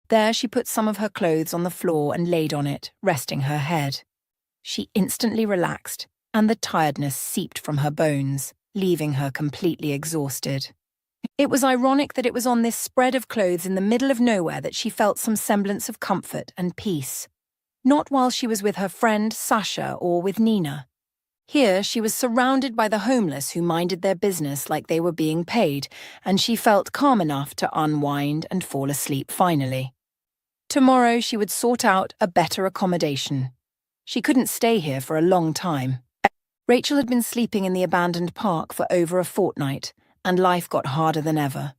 There she put some of her clothes on the floor and laid on it, resting her head. She instantly relaxed, and the tiredness seeped from her bones, leaving her completely exhausted. It was ironic that it was on this spread of clothes in the middle of nowhere that she felt some semblance of comfort and peace. Not while she was with her friend Sasha or with Nina. Here she was surrounded by the homeless who minded their business like they were being paid, and she felt calm enough to unwind and fall asleep finally. Tomorrow she would sort out a better accommodation. She couldn't stay here for a long time. Rachel had been sleeping in the abandoned park for over a fortnight, and life got harder than ever.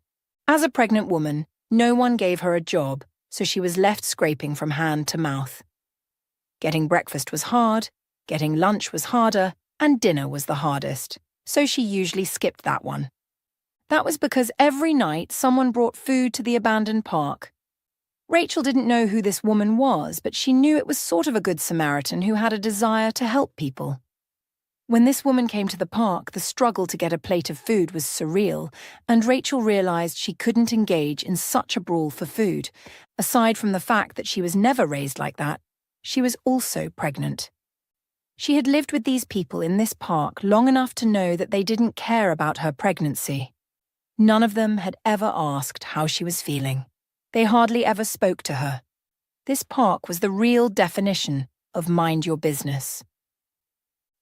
As a pregnant woman, no one gave her a job, so she was left scraping from hand to mouth. Getting breakfast was hard, getting lunch was harder, and dinner was the hardest, so she usually skipped that one. That was because every night someone brought food to the abandoned park. Rachel didn't know who this woman was, but she knew it was sort of a good Samaritan who had a desire to help people. When this woman came to the park, the struggle to get a plate of food was surreal, and Rachel realized she couldn't engage in such a brawl for food. Aside from the fact that she was never raised like that, she was also pregnant. She had lived with these people in this park long enough to know that they didn't care about her pregnancy. None of them had ever asked how she was feeling. They hardly ever spoke to her. This park was the real definition of mind your business.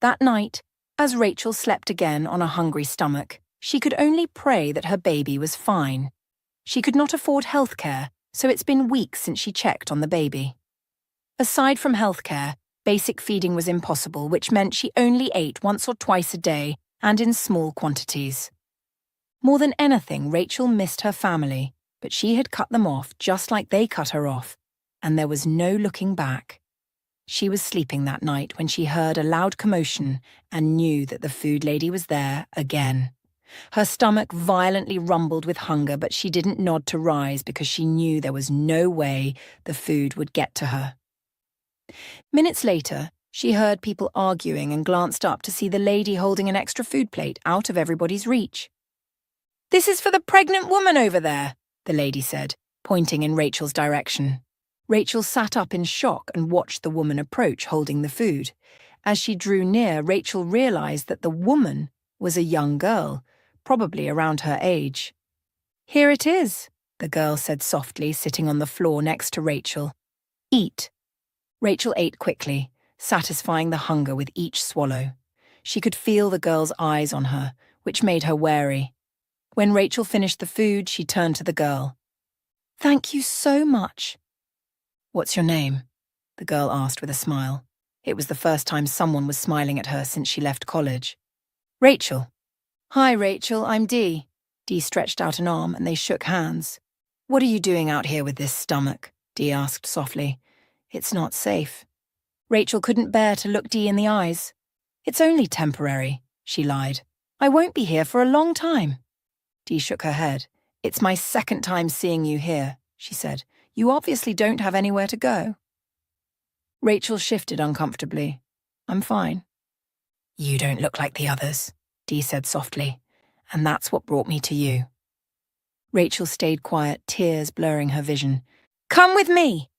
That night, as Rachel slept again on a hungry stomach, she could only pray that her baby was fine. She could not afford healthcare, so it's been weeks since she checked on the baby. Aside from healthcare, basic feeding was impossible, which meant she only ate once or twice a day and in small quantities. More than anything, Rachel missed her family, but she had cut them off just like they cut her off, and there was no looking back. She was sleeping that night when she heard a loud commotion and knew that the food lady was there again. Her stomach violently rumbled with hunger, but she didn't nod to rise because she knew there was no way the food would get to her. Minutes later, she heard people arguing and glanced up to see the lady holding an extra food plate out of everybody's reach. "This is for the pregnant woman over there," the lady said, pointing in Rachel's direction. Rachel sat up in shock and watched the woman approach holding the food. As she drew near, Rachel realized that the woman was a young girl, probably around her age. "Here it is," the girl said softly, sitting on the floor next to Rachel. Eat. Rachel ate quickly, satisfying the hunger with each swallow. She could feel the girl's eyes on her, which made her wary. When Rachel finished the food, she turned to the girl. "Thank you so much." "What's your name?" the girl asked with a smile. It was the first time someone was smiling at her since she left college. "Rachel." "Hi, Rachel, I'm Dee." Dee stretched out an arm and they shook hands. "What are you doing out here with this stomach?" Dee asked softly. "It's not safe." Rachel couldn't bear to look Dee in the eyes. "It's only temporary," she lied. "I won't be here for a long time." Dee shook her head. "It's my second time seeing you here," she said. "You obviously don't have anywhere to go." Rachel shifted uncomfortably. "I'm fine." "You don't look like the others," Dee said softly, "and that's what brought me to you." Rachel stayed quiet, tears blurring her vision. "Come with me!"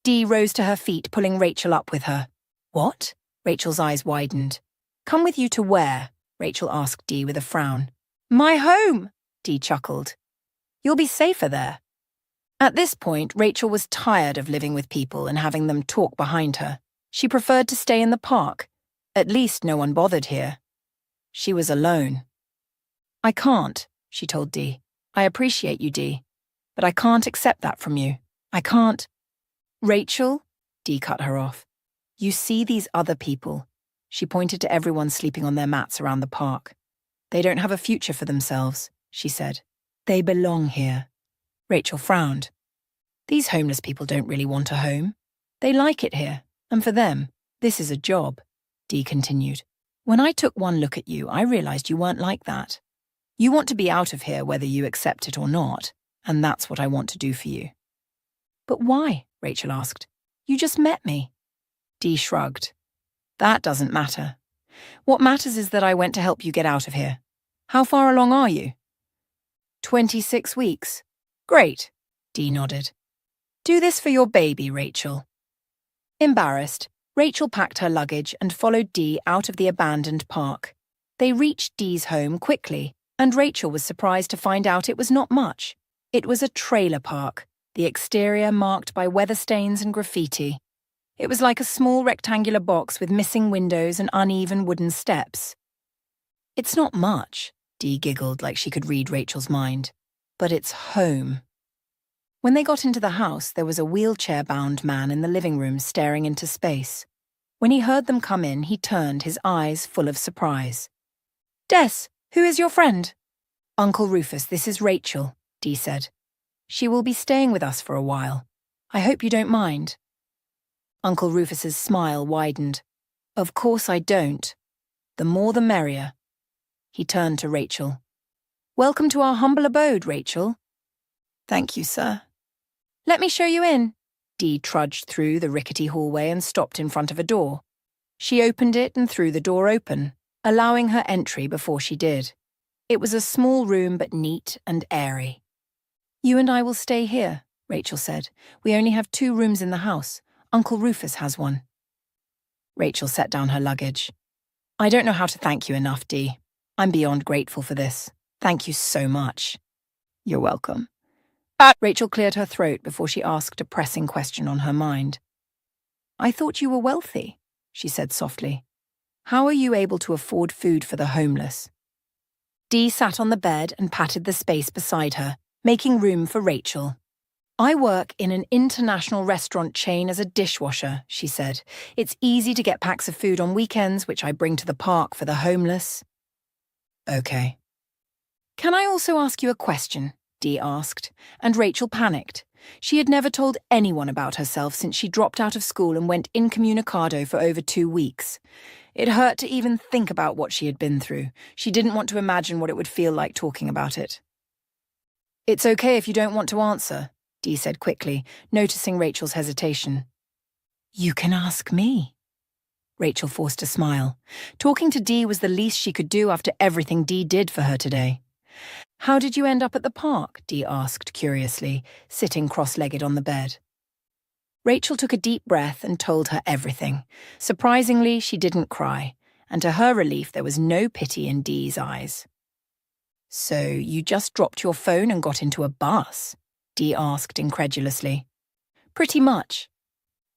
Dee rose to her feet, pulling Rachel up with her. "What?" Rachel's eyes widened. "Come with you to where?" Rachel asked Dee with a frown. "My home," Dee chuckled. "You'll be safer there." At this point, Rachel was tired of living with people and having them talk behind her. She preferred to stay in the park. At least no one bothered here. She was alone. "I can't," she told Dee. "I appreciate you, Dee, but I can't accept that from you. I can't." "Rachel," Dee cut her off. "You see these other people." She pointed to everyone sleeping on their mats around the park. "They don't have a future for themselves," she said. "They belong here." Rachel frowned. "These homeless people don't really want a home. They like it here, and for them, this is a job," Dee continued. "When I took one look at you, I realized you weren't like that. You want to be out of here whether you accept it or not, and that's what I want to do for you." "But why?" Rachel asked. "You just met me." Dee shrugged. "That doesn't matter. What matters is that I went to help you get out of here. How far along are you?" 26 weeks. "Great," Dee nodded. "Do this for your baby, Rachel." Embarrassed, Rachel packed her luggage and followed Dee out of the abandoned park. They reached Dee's home quickly, and Rachel was surprised to find out it was not much. It was a trailer park, the exterior marked by weather stains and graffiti. It was like a small rectangular box with missing windows and uneven wooden steps. "It's not much," Dee giggled like she could read Rachel's mind. "But it's home." When they got into the house, there was a wheelchair-bound man in the living room staring into space. When he heard them come in, he turned, his eyes full of surprise. "Des, who is your friend?" "Uncle Rufus, this is Rachel," Dee said. "She will be staying with us for a while. I hope you don't mind." Uncle Rufus's smile widened. "Of course I don't. The more the merrier." He turned to Rachel. "Welcome to our humble abode, Rachel." "Thank you, sir." "Let me show you in." Dee trudged through the rickety hallway and stopped in front of a door. She opened it and threw the door open, allowing her entry before she did. It was a small room but neat and airy. "You and I will stay here," Rachel said. "We only have 2 rooms in the house. Uncle Rufus has one." Rachel set down her luggage. "I don't know how to thank you enough, Dee. I'm beyond grateful for this. Thank you so much." "You're welcome." Rachel cleared her throat before she asked a pressing question on her mind. "I thought you were wealthy," she said softly. "How are you able to afford food for the homeless?" Dee sat on the bed and patted the space beside her, making room for Rachel. "I work in an international restaurant chain as a dishwasher," she said. "It's easy to get packs of food on weekends, which I bring to the park for the homeless." "Okay." "Can I also ask you a question?" Dee asked, and Rachel panicked. She had never told anyone about herself since she dropped out of school and went incommunicado for over 2 weeks. It hurt to even think about what she had been through. She didn't want to imagine what it would feel like talking about it. "It's okay if you don't want to answer," Dee said quickly, noticing Rachel's hesitation. "You can ask me." Rachel forced a smile. Talking to Dee was the least she could do after everything Dee did for her today. "How did you end up at the park?" Dee asked curiously, sitting cross-legged on the bed. Rachel took a deep breath and told her everything. Surprisingly, she didn't cry, and to her relief there was no pity in Dee's eyes. "So you just dropped your phone and got into a bus?" Dee asked incredulously. "Pretty much."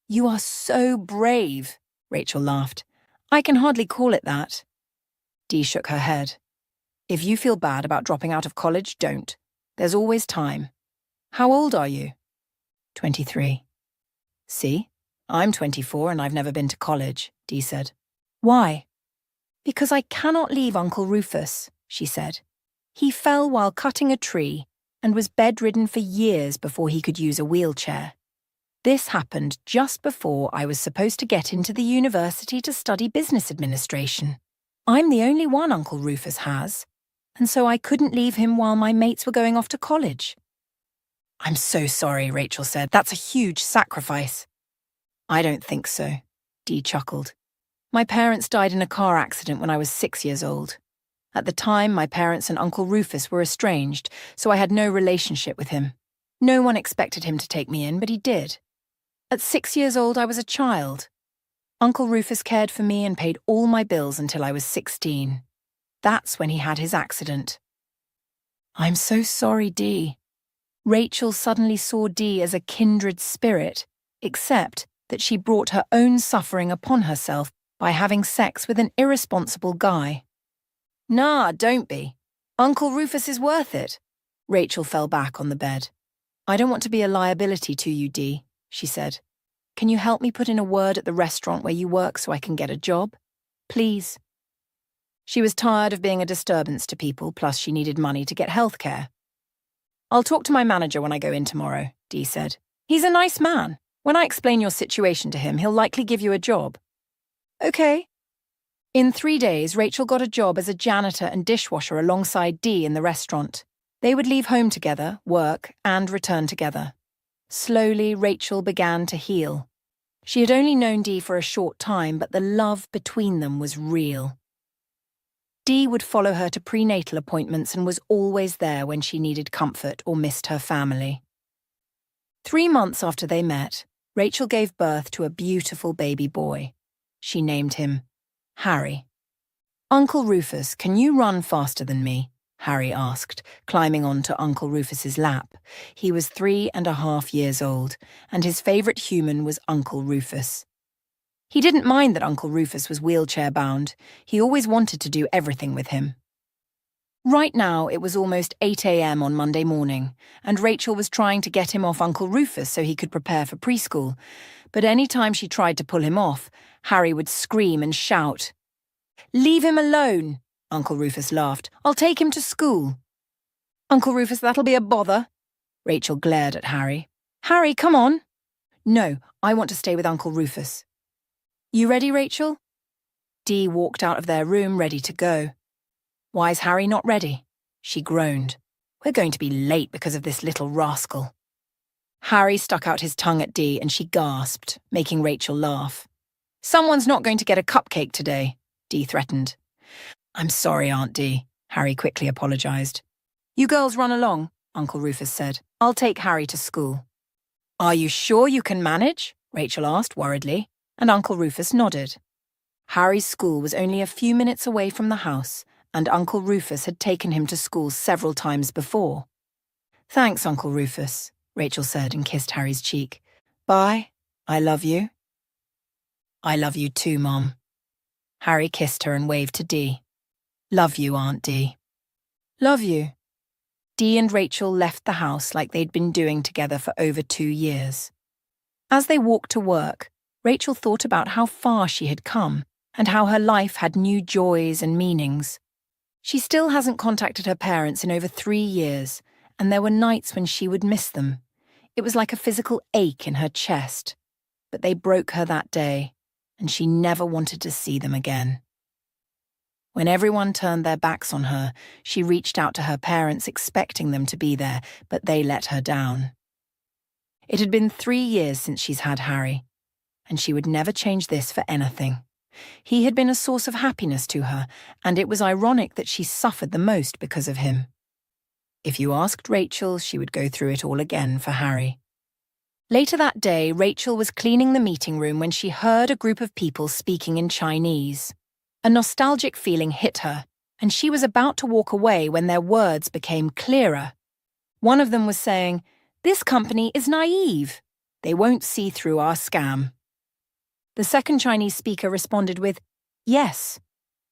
You are so brave, Rachel laughed. I can hardly call it that. Dee shook her head. If you feel bad about dropping out of college, don't. There's always time. How old are you? 23. See? I'm 24 and I've never been to college, Dee said. Why? Because I cannot leave Uncle Rufus, she said. He fell while cutting a tree and was bedridden for years before he could use a wheelchair. This happened just before I was supposed to get into the university to study business administration. I'm the only one Uncle Rufus has, and so I couldn't leave him while my mates were going off to college. I'm so sorry, Rachel said. That's a huge sacrifice. I don't think so, Dee chuckled. My parents died in a car accident when I was 6 years old. At the time, my parents and Uncle Rufus were estranged, so I had no relationship with him. No one expected him to take me in, but he did. At 6 years old, I was a child. Uncle Rufus cared for me and paid all my bills until I was 16. That's when he had his accident. I'm so sorry, Dee. Rachel suddenly saw Dee as a kindred spirit, except that she brought her own suffering upon herself by having sex with an irresponsible guy. Nah, don't be. Uncle Rufus is worth it. Rachel fell back on the bed. I don't want to be a liability to you, Dee, she said. Can you help me put in a word at the restaurant where you work so I can get a job? Please. She was tired of being a disturbance to people, plus she needed money to get healthcare. I'll talk to my manager when I go in tomorrow, Dee said. He's a nice man. When I explain your situation to him, he'll likely give you a job. Okay. In 3 days, Rachel got a job as a janitor and dishwasher alongside Dee in the restaurant. They would leave home together, work, and return together. Slowly, Rachel began to heal. She had only known Dee for a short time, but the love between them was real. Dee would follow her to prenatal appointments and was always there when she needed comfort or missed her family. 3 months after they met, Rachel gave birth to a beautiful baby boy. She named him Harry. Uncle Rufus, can you run faster than me? Harry asked, climbing onto Uncle Rufus's lap. He was 3.5 years old, and his favourite human was Uncle Rufus. He didn't mind that Uncle Rufus was wheelchair-bound. He always wanted to do everything with him. Right now, it was almost 8 a.m. on Monday morning, and Rachel was trying to get him off Uncle Rufus so he could prepare for preschool. But any time she tried to pull him off, Harry would scream and shout. Leave him alone, Uncle Rufus laughed. I'll take him to school. Uncle Rufus, that'll be a bother. Rachel glared at Harry. Harry, come on. No, I want to stay with Uncle Rufus. You ready, Rachel? Dee walked out of their room ready to go. Why's Harry not ready? She groaned. We're going to be late because of this little rascal. Harry stuck out his tongue at Dee and she gasped, making Rachel laugh. Someone's not going to get a cupcake today, Dee threatened. I'm sorry, Aunt Dee, Harry quickly apologised. You girls run along, Uncle Rufus said. I'll take Harry to school. Are you sure you can manage? Rachel asked worriedly, and Uncle Rufus nodded. Harry's school was only a few minutes away from the house, and Uncle Rufus had taken him to school several times before. Thanks, Uncle Rufus, Rachel said and kissed Harry's cheek. Bye. I love you. I love you too, Mom. Harry kissed her and waved to Dee. Love you, Aunt Dee. Love you. Dee and Rachel left the house like they'd been doing together for over 2 years. As they walked to work, Rachel thought about how far she had come and how her life had new joys and meanings. She still hasn't contacted her parents in over 3 years, and there were nights when she would miss them. It was like a physical ache in her chest. But they broke her that day, and she never wanted to see them again. When everyone turned their backs on her, she reached out to her parents expecting them to be there, but they let her down. It had been 3 years since she's had Harry, and she would never change this for anything. He had been a source of happiness to her, and it was ironic that she suffered the most because of him. If you asked Rachel, she would go through it all again for Harry. Later that day, Rachel was cleaning the meeting room when she heard a group of people speaking in Chinese. A nostalgic feeling hit her, and she was about to walk away when their words became clearer. One of them was saying, "This company is naive. They won't see through our scam. The second Chinese speaker responded with, "Yes,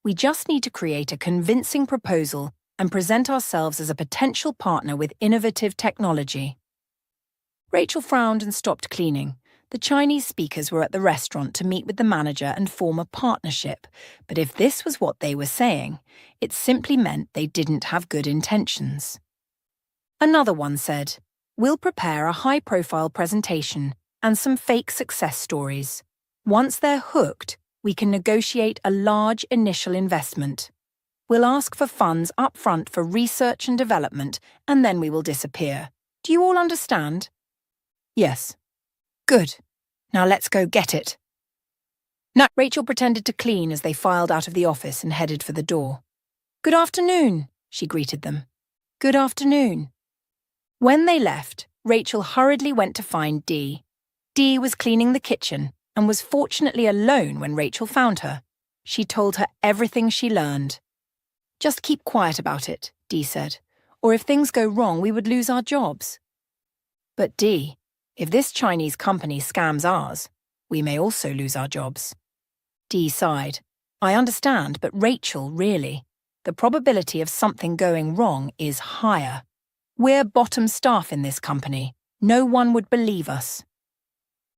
we just need to create a convincing proposal and present ourselves as a potential partner with innovative technology." Rachel frowned and stopped cleaning. The Chinese speakers were at the restaurant to meet with the manager and form a partnership, but if this was what they were saying, it simply meant they didn't have good intentions. Another one said, "We'll prepare a high-profile presentation and some fake success stories. Once they're hooked, we can negotiate a large initial investment. We'll ask for funds up front for research and development, and then we will disappear. Do you all understand?" "Yes." "Good. Now let's go get it." Now, Rachel pretended to clean as they filed out of the office and headed for the door. "Good afternoon," she greeted them. "Good afternoon." When they left, Rachel hurriedly went to find Dee. Dee was cleaning the kitchen and was fortunately alone when Rachel found her. She told her everything she learned. "Just keep quiet about it," Dee said, "or if things go wrong, we would lose our jobs." "But Dee, if this Chinese company scams ours, we may also lose our jobs." Dee sighed. "I understand, but Rachel, really, the probability of something going wrong is higher. We're bottom staff in this company. No one would believe us."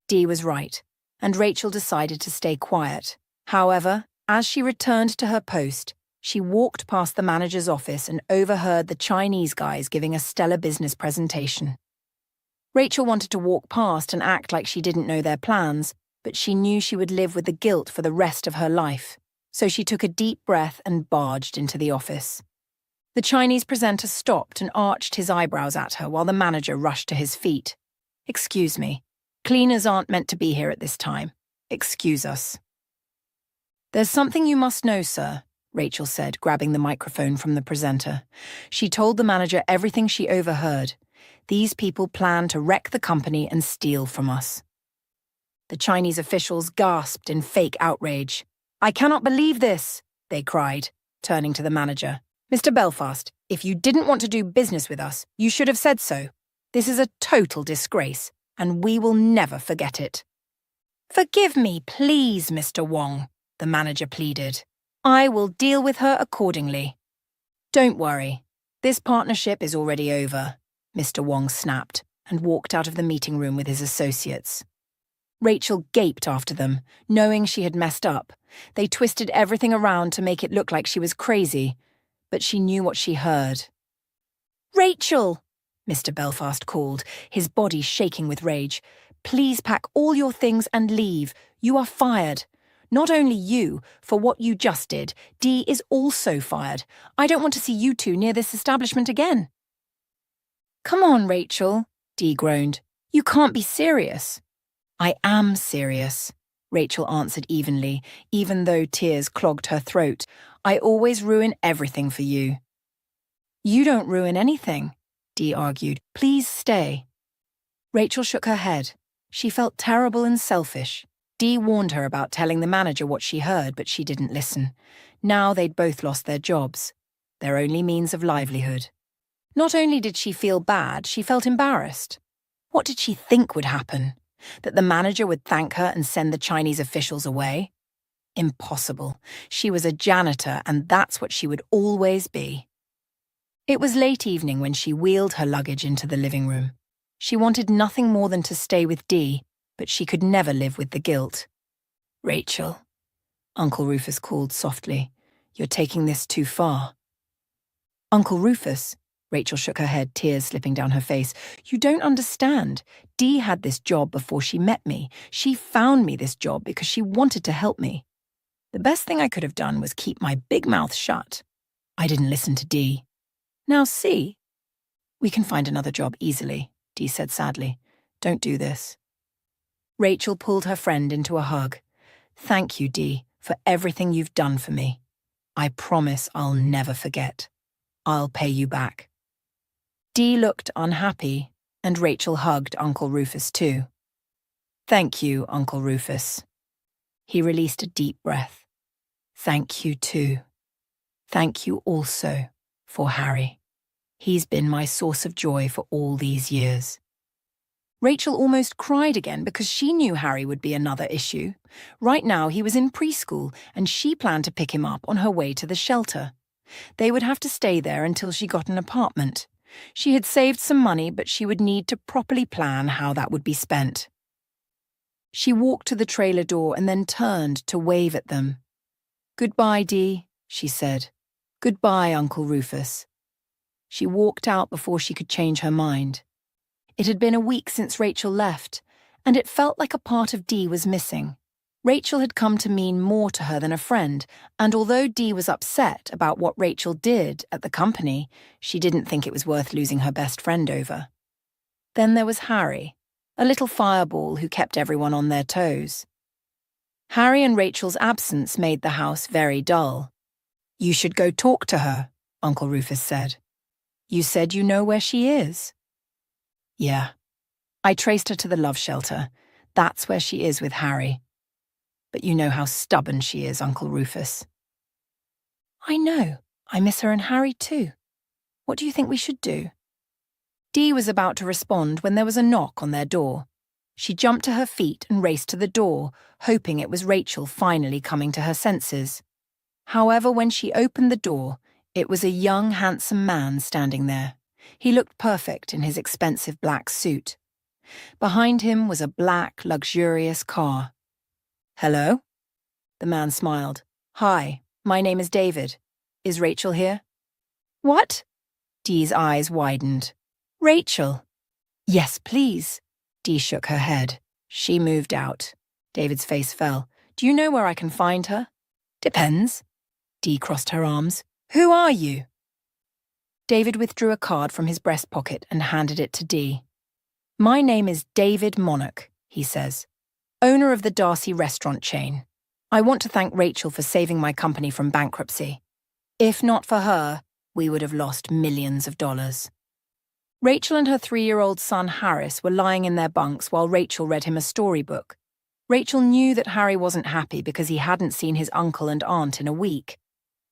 Dee was right, and Rachel decided to stay quiet. However, as she returned to her post, she walked past the manager's office and overheard the Chinese guys giving a stellar business presentation. Rachel wanted to walk past and act like she didn't know their plans, but she knew she would live with the guilt for the rest of her life, so she took a deep breath and barged into the office. The Chinese presenter stopped and arched his eyebrows at her while the manager rushed to his feet. "Excuse me. Cleaners aren't meant to be here at this time. Excuse us." "There's something you must know, sir," Rachel said, grabbing the microphone from the presenter. She told the manager everything she overheard. These people plan to wreck the company and steal from us. The Chinese officials gasped in fake outrage. "I cannot believe this," they cried, turning to the manager. "Mr. Belfast, if you didn't want to do business with us, you should have said so. This is a total disgrace, and we will never forget it." "Forgive me, please, Mr. Wong," the manager pleaded. "I will deal with her accordingly." "Don't worry. This partnership is already over," Mr. Wong snapped and walked out of the meeting room with his associates. Rachel gaped after them, knowing she had messed up. They twisted everything around to make it look like she was crazy, but she knew what she heard. "Rachel!" Mr. Belfast called, his body shaking with rage. "Please pack all your things and leave. You are fired. Not only you, for what you just did, Dee is also fired. I don't want to see you two near this establishment again." "Come on, Rachel," Dee groaned. "You can't be serious." "I am serious," Rachel answered evenly, even though tears clogged her throat. "I always ruin everything for you." "You don't ruin anything," Dee argued. "Please stay." Rachel shook her head. She felt terrible and selfish. Dee warned her about telling the manager what she heard, but she didn't listen. Now they'd both lost their jobs, their only means of livelihood. Not only did she feel bad, she felt embarrassed. What did she think would happen? That the manager would thank her and send the Chinese officials away? Impossible. She was a janitor, and that's what she would always be. It was late evening when she wheeled her luggage into the living room. She wanted nothing more than to stay with Dee, but she could never live with the guilt. "Rachel," Uncle Rufus called softly, "you're taking this too far." "Uncle Rufus," Rachel shook her head, tears slipping down her face. "You don't understand. Dee had this job before she met me. She found me this job because she wanted to help me. The best thing I could have done was keep my big mouth shut. I didn't listen to Dee. Now see." "We can find another job easily," Dee said sadly. "Don't do this." Rachel pulled her friend into a hug. "Thank you, Dee, for everything you've done for me. I promise I'll never forget. I'll pay you back." Dee looked unhappy, and Rachel hugged Uncle Rufus too. "Thank you, Uncle Rufus." He released a deep breath. "Thank you too. Thank you also for Harry. He's been my source of joy for all these years." Rachel almost cried again because she knew Harry would be another issue. Right now he was in preschool and she planned to pick him up on her way to the shelter. They would have to stay there until she got an apartment. She had saved some money, but she would need to properly plan how that would be spent. She walked to the trailer door and then turned to wave at them. "Goodbye, Dee," she said. "Goodbye, Uncle Rufus." She walked out before she could change her mind. It had been a week since Rachel left, and it felt like a part of Dee was missing. Rachel had come to mean more to her than a friend, and although Dee was upset about what Rachel did at the company, she didn't think it was worth losing her best friend over. Then there was Harry, a little fireball who kept everyone on their toes. Harry and Rachel's absence made the house very dull. "You should go talk to her," Uncle Rufus said. "You said you know where she is." "Yeah. I traced her to the love shelter. That's where she is with Harry. But you know how stubborn she is, Uncle Rufus." "I know. I miss her and Harry too. What do you think we should do?" Dee was about to respond when there was a knock on their door. She jumped to her feet and raced to the door, hoping it was Rachel finally coming to her senses. However, when she opened the door, it was a young, handsome man standing there. He looked perfect in his expensive black suit. Behind him was a black, luxurious car. "Hello?" The man smiled. "Hi, my name is David. Is Rachel here?" "What?" Dee's eyes widened. "Rachel?" "Yes, please." Dee shook her head. She moved out. David's face fell. "Do you know where I can find her?" "Depends." Dee crossed her arms. "Who are you?" David withdrew a card from his breast pocket and handed it to Dee. "My name is David Monarch," he says, "owner of the Darcy restaurant chain. I want to thank Rachel for saving my company from bankruptcy. If not for her, we would have lost millions of dollars." Rachel and her 3-year-old son Harris were lying in their bunks while Rachel read him a storybook. Rachel knew that Harry wasn't happy because he hadn't seen his uncle and aunt in a week.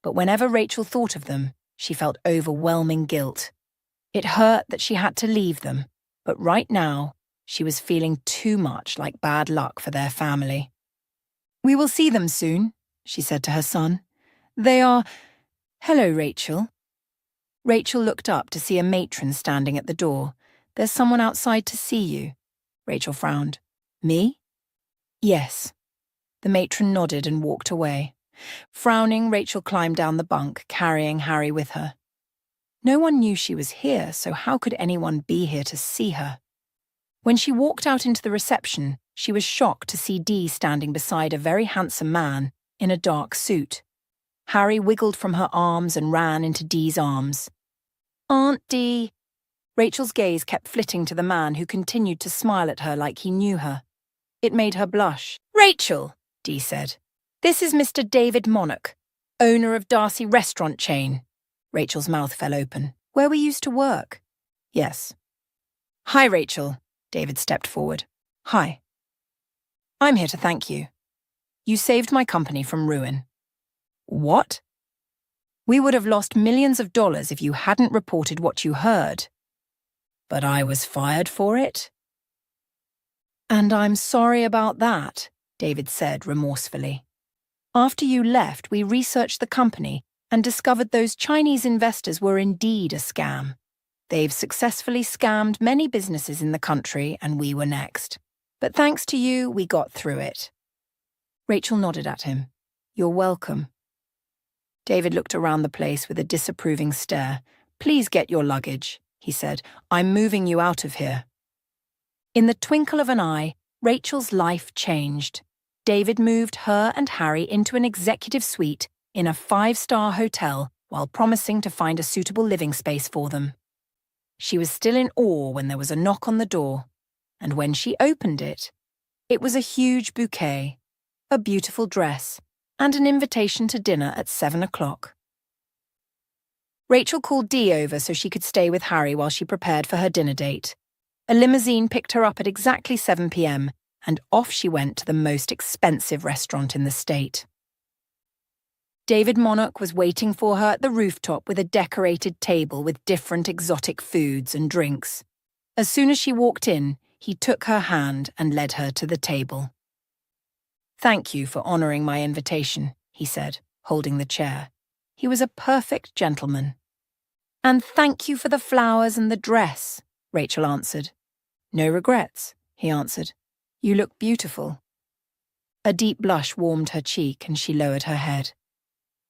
But whenever Rachel thought of them, she felt overwhelming guilt. It hurt that she had to leave them, but right now, she was feeling too much like bad luck for their family. "We will see them soon," she said to her son. "They are—" "Hello, Rachel." Rachel looked up to see a matron standing at the door. "There's someone outside to see you." Rachel frowned. "Me?" "Yes." The matron nodded and walked away. Frowning, Rachel climbed down the bunk, carrying Harry with her. No one knew she was here, so how could anyone be here to see her? When she walked out into the reception, she was shocked to see Dee standing beside a very handsome man in a dark suit. Harry wiggled from her arms and ran into Dee's arms. "Aunt Dee." Rachel's gaze kept flitting to the man who continued to smile at her like he knew her. It made her blush. "Rachel," Dee said. "This is Mr. David Monarch, owner of Darcy restaurant chain." Rachel's mouth fell open. "Where we used to work?" "Yes." "Hi, Rachel." David stepped forward. "Hi. I'm here to thank you. You saved my company from ruin." "What?" "We would have lost millions of dollars if you hadn't reported what you heard." "But I was fired for it?" "And I'm sorry about that," David said remorsefully. "After you left, we researched the company and discovered those Chinese investors were indeed a scam. They've successfully scammed many businesses in the country, and we were next. But thanks to you, we got through it." Rachel nodded at him. "You're welcome." David looked around the place with a disapproving stare. "Please get your luggage," he said. "I'm moving you out of here." In the twinkle of an eye, Rachel's life changed. David moved her and Harry into an executive suite in a 5-star hotel while promising to find a suitable living space for them. She was still in awe when there was a knock on the door, and when she opened it, it was a huge bouquet, a beautiful dress, and an invitation to dinner at 7 o'clock. Rachel called Dee over so she could stay with Harry while she prepared for her dinner date. A limousine picked her up at exactly 7 p.m., and off she went to the most expensive restaurant in the state. David Monarch was waiting for her at the rooftop with a decorated table with different exotic foods and drinks. As soon as she walked in, He took her hand and led her to the table. "Thank you for honoring my invitation," he said, holding the chair. He was a perfect gentleman. "And thank you for the flowers and the dress," Rachel answered. "No regrets," he answered. "You look beautiful." A deep blush warmed her cheek and she lowered her head.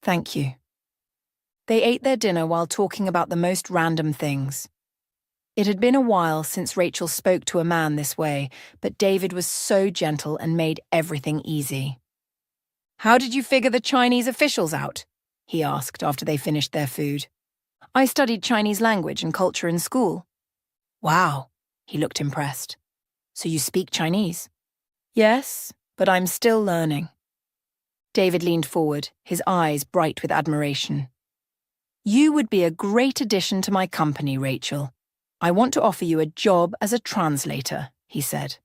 "Thank you." They ate their dinner while talking about the most random things. It had been a while since Rachel spoke to a man this way, but David was so gentle and made everything easy. "How did you figure the Chinese officials out?" he asked after they finished their food. "I studied Chinese language and culture in school." "Wow," he looked impressed. "So you speak Chinese?" "Yes, but I'm still learning." David leaned forward, his eyes bright with admiration. "You would be a great addition to my company, Rachel. I want to offer you a job as a translator," he said.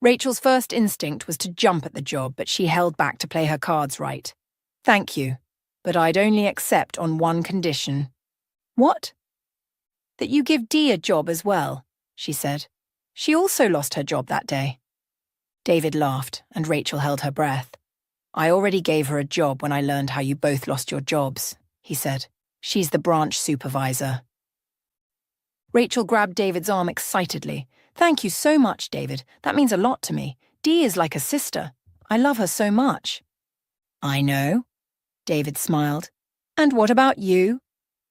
Rachel's first instinct was to jump at the job, but she held back to play her cards right. "Thank you, but I'd only accept on one condition." "What?" "That you give Dee a job as well," she said. "She also lost her job that day." David laughed, and Rachel held her breath. "I already gave her a job when I learned how you both lost your jobs," he said. "She's the branch supervisor." Rachel grabbed David's arm excitedly. "Thank you so much, David. That means a lot to me. Dee is like a sister. I love her so much." "I know," David smiled. "And what about you?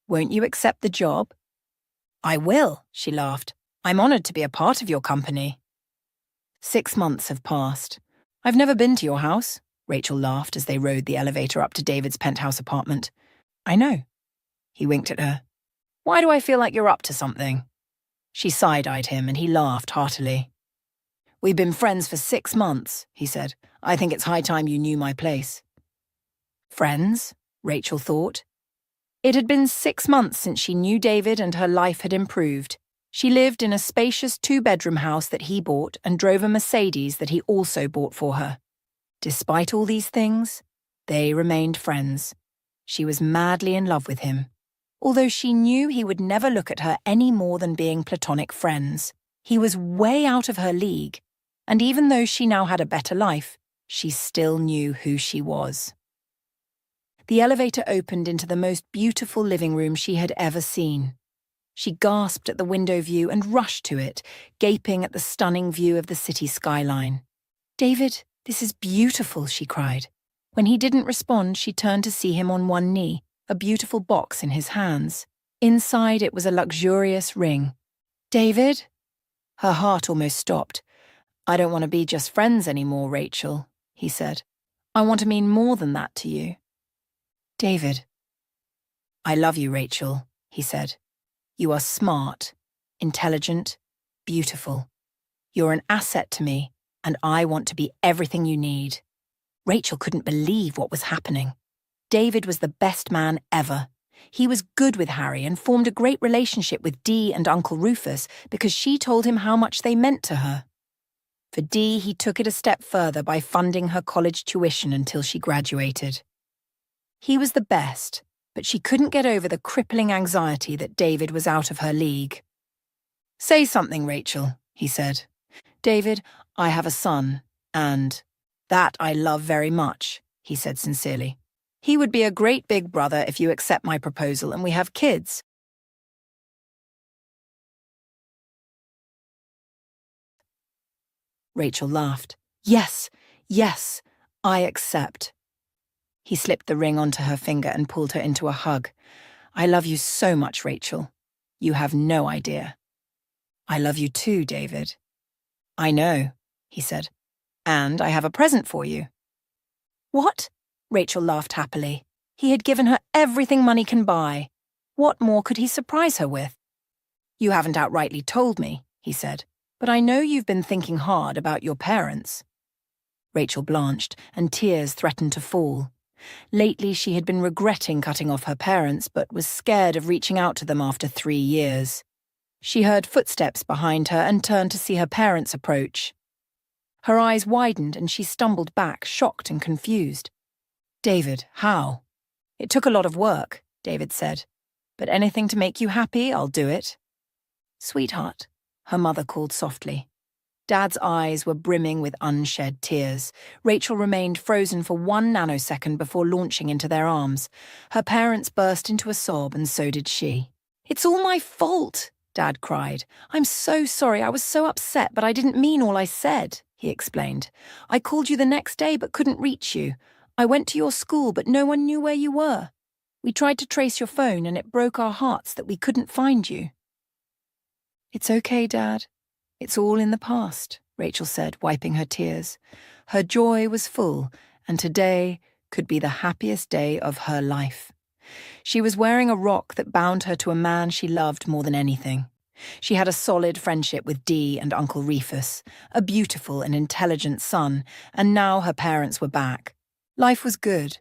Won't you accept the job?" "I will," she laughed. "I'm honored to be a part of your company." 6 months have passed. "I've never been to your house," Rachel laughed as they rode the elevator up to David's penthouse apartment. "I know." He winked at her. "Why do I feel like you're up to something?" She side-eyed him and he laughed heartily. "We've been friends for 6 months," he said. "I think it's high time you knew my place." Friends? Rachel thought. It had been 6 months since she knew David and her life had improved. She lived in a spacious 2-bedroom house that he bought and drove a Mercedes that he also bought for her. Despite all these things, they remained friends. She was madly in love with him. Although she knew he would never look at her any more than being platonic friends. He was way out of her league, and even though she now had a better life, she still knew who she was. The elevator opened into the most beautiful living room she had ever seen. She gasped at the window view and rushed to it, gaping at the stunning view of the city skyline. "David, this is beautiful," she cried. When he didn't respond, she turned to see him on one knee, a beautiful box in his hands. Inside it was a luxurious ring. "David?" Her heart almost stopped. "I don't want to be just friends anymore, Rachel," he said. "I want to mean more than that to you." "David." "I love you, Rachel," he said. "You are smart, intelligent, beautiful. You're an asset to me, and I want to be everything you need." Rachel couldn't believe what was happening. David was the best man ever. He was good with Harry and formed a great relationship with Dee and Uncle Rufus because she told him how much they meant to her. For Dee, he took it a step further by funding her college tuition until she graduated. He was the best, but she couldn't get over the crippling anxiety that David was out of her league. "Say something, Rachel," he said. "David, I have a son, and that I love very much," he said sincerely. "He would be a great big brother if you accept my proposal and we have kids." Rachel laughed. "Yes, yes, I accept." He slipped the ring onto her finger and pulled her into a hug. "I love you so much, Rachel. You have no idea." "I love you too, David." "I know," he said. "And I have a present for you." "What?" Rachel laughed happily. He had given her everything money can buy. What more could he surprise her with? "You haven't outrightly told me," he said, "but I know you've been thinking hard about your parents." Rachel blanched, and tears threatened to fall. Lately she had been regretting cutting off her parents, but was scared of reaching out to them after 3 years. She heard footsteps behind her and turned to see her parents approach. Her eyes widened and she stumbled back, shocked and confused. "David, how?" "It took a lot of work," David said. "But anything to make you happy, I'll do it." "Sweetheart," her mother called softly. Dad's eyes were brimming with unshed tears. Rachel remained frozen for 1 nanosecond before launching into their arms. Her parents burst into a sob, and so did she. "It's all my fault," Dad cried. "I'm so sorry. I was so upset, but I didn't mean all I said," he explained. "I called you the next day but couldn't reach you. I went to your school, but no one knew where you were. We tried to trace your phone, and it broke our hearts that we couldn't find you." "It's okay, Dad. It's all in the past," Rachel said, wiping her tears. Her joy was full, and today could be the happiest day of her life. She was wearing a rock that bound her to a man she loved more than anything. She had a solid friendship with Dee and Uncle Rufus, a beautiful and intelligent son, and now her parents were back. Life was good,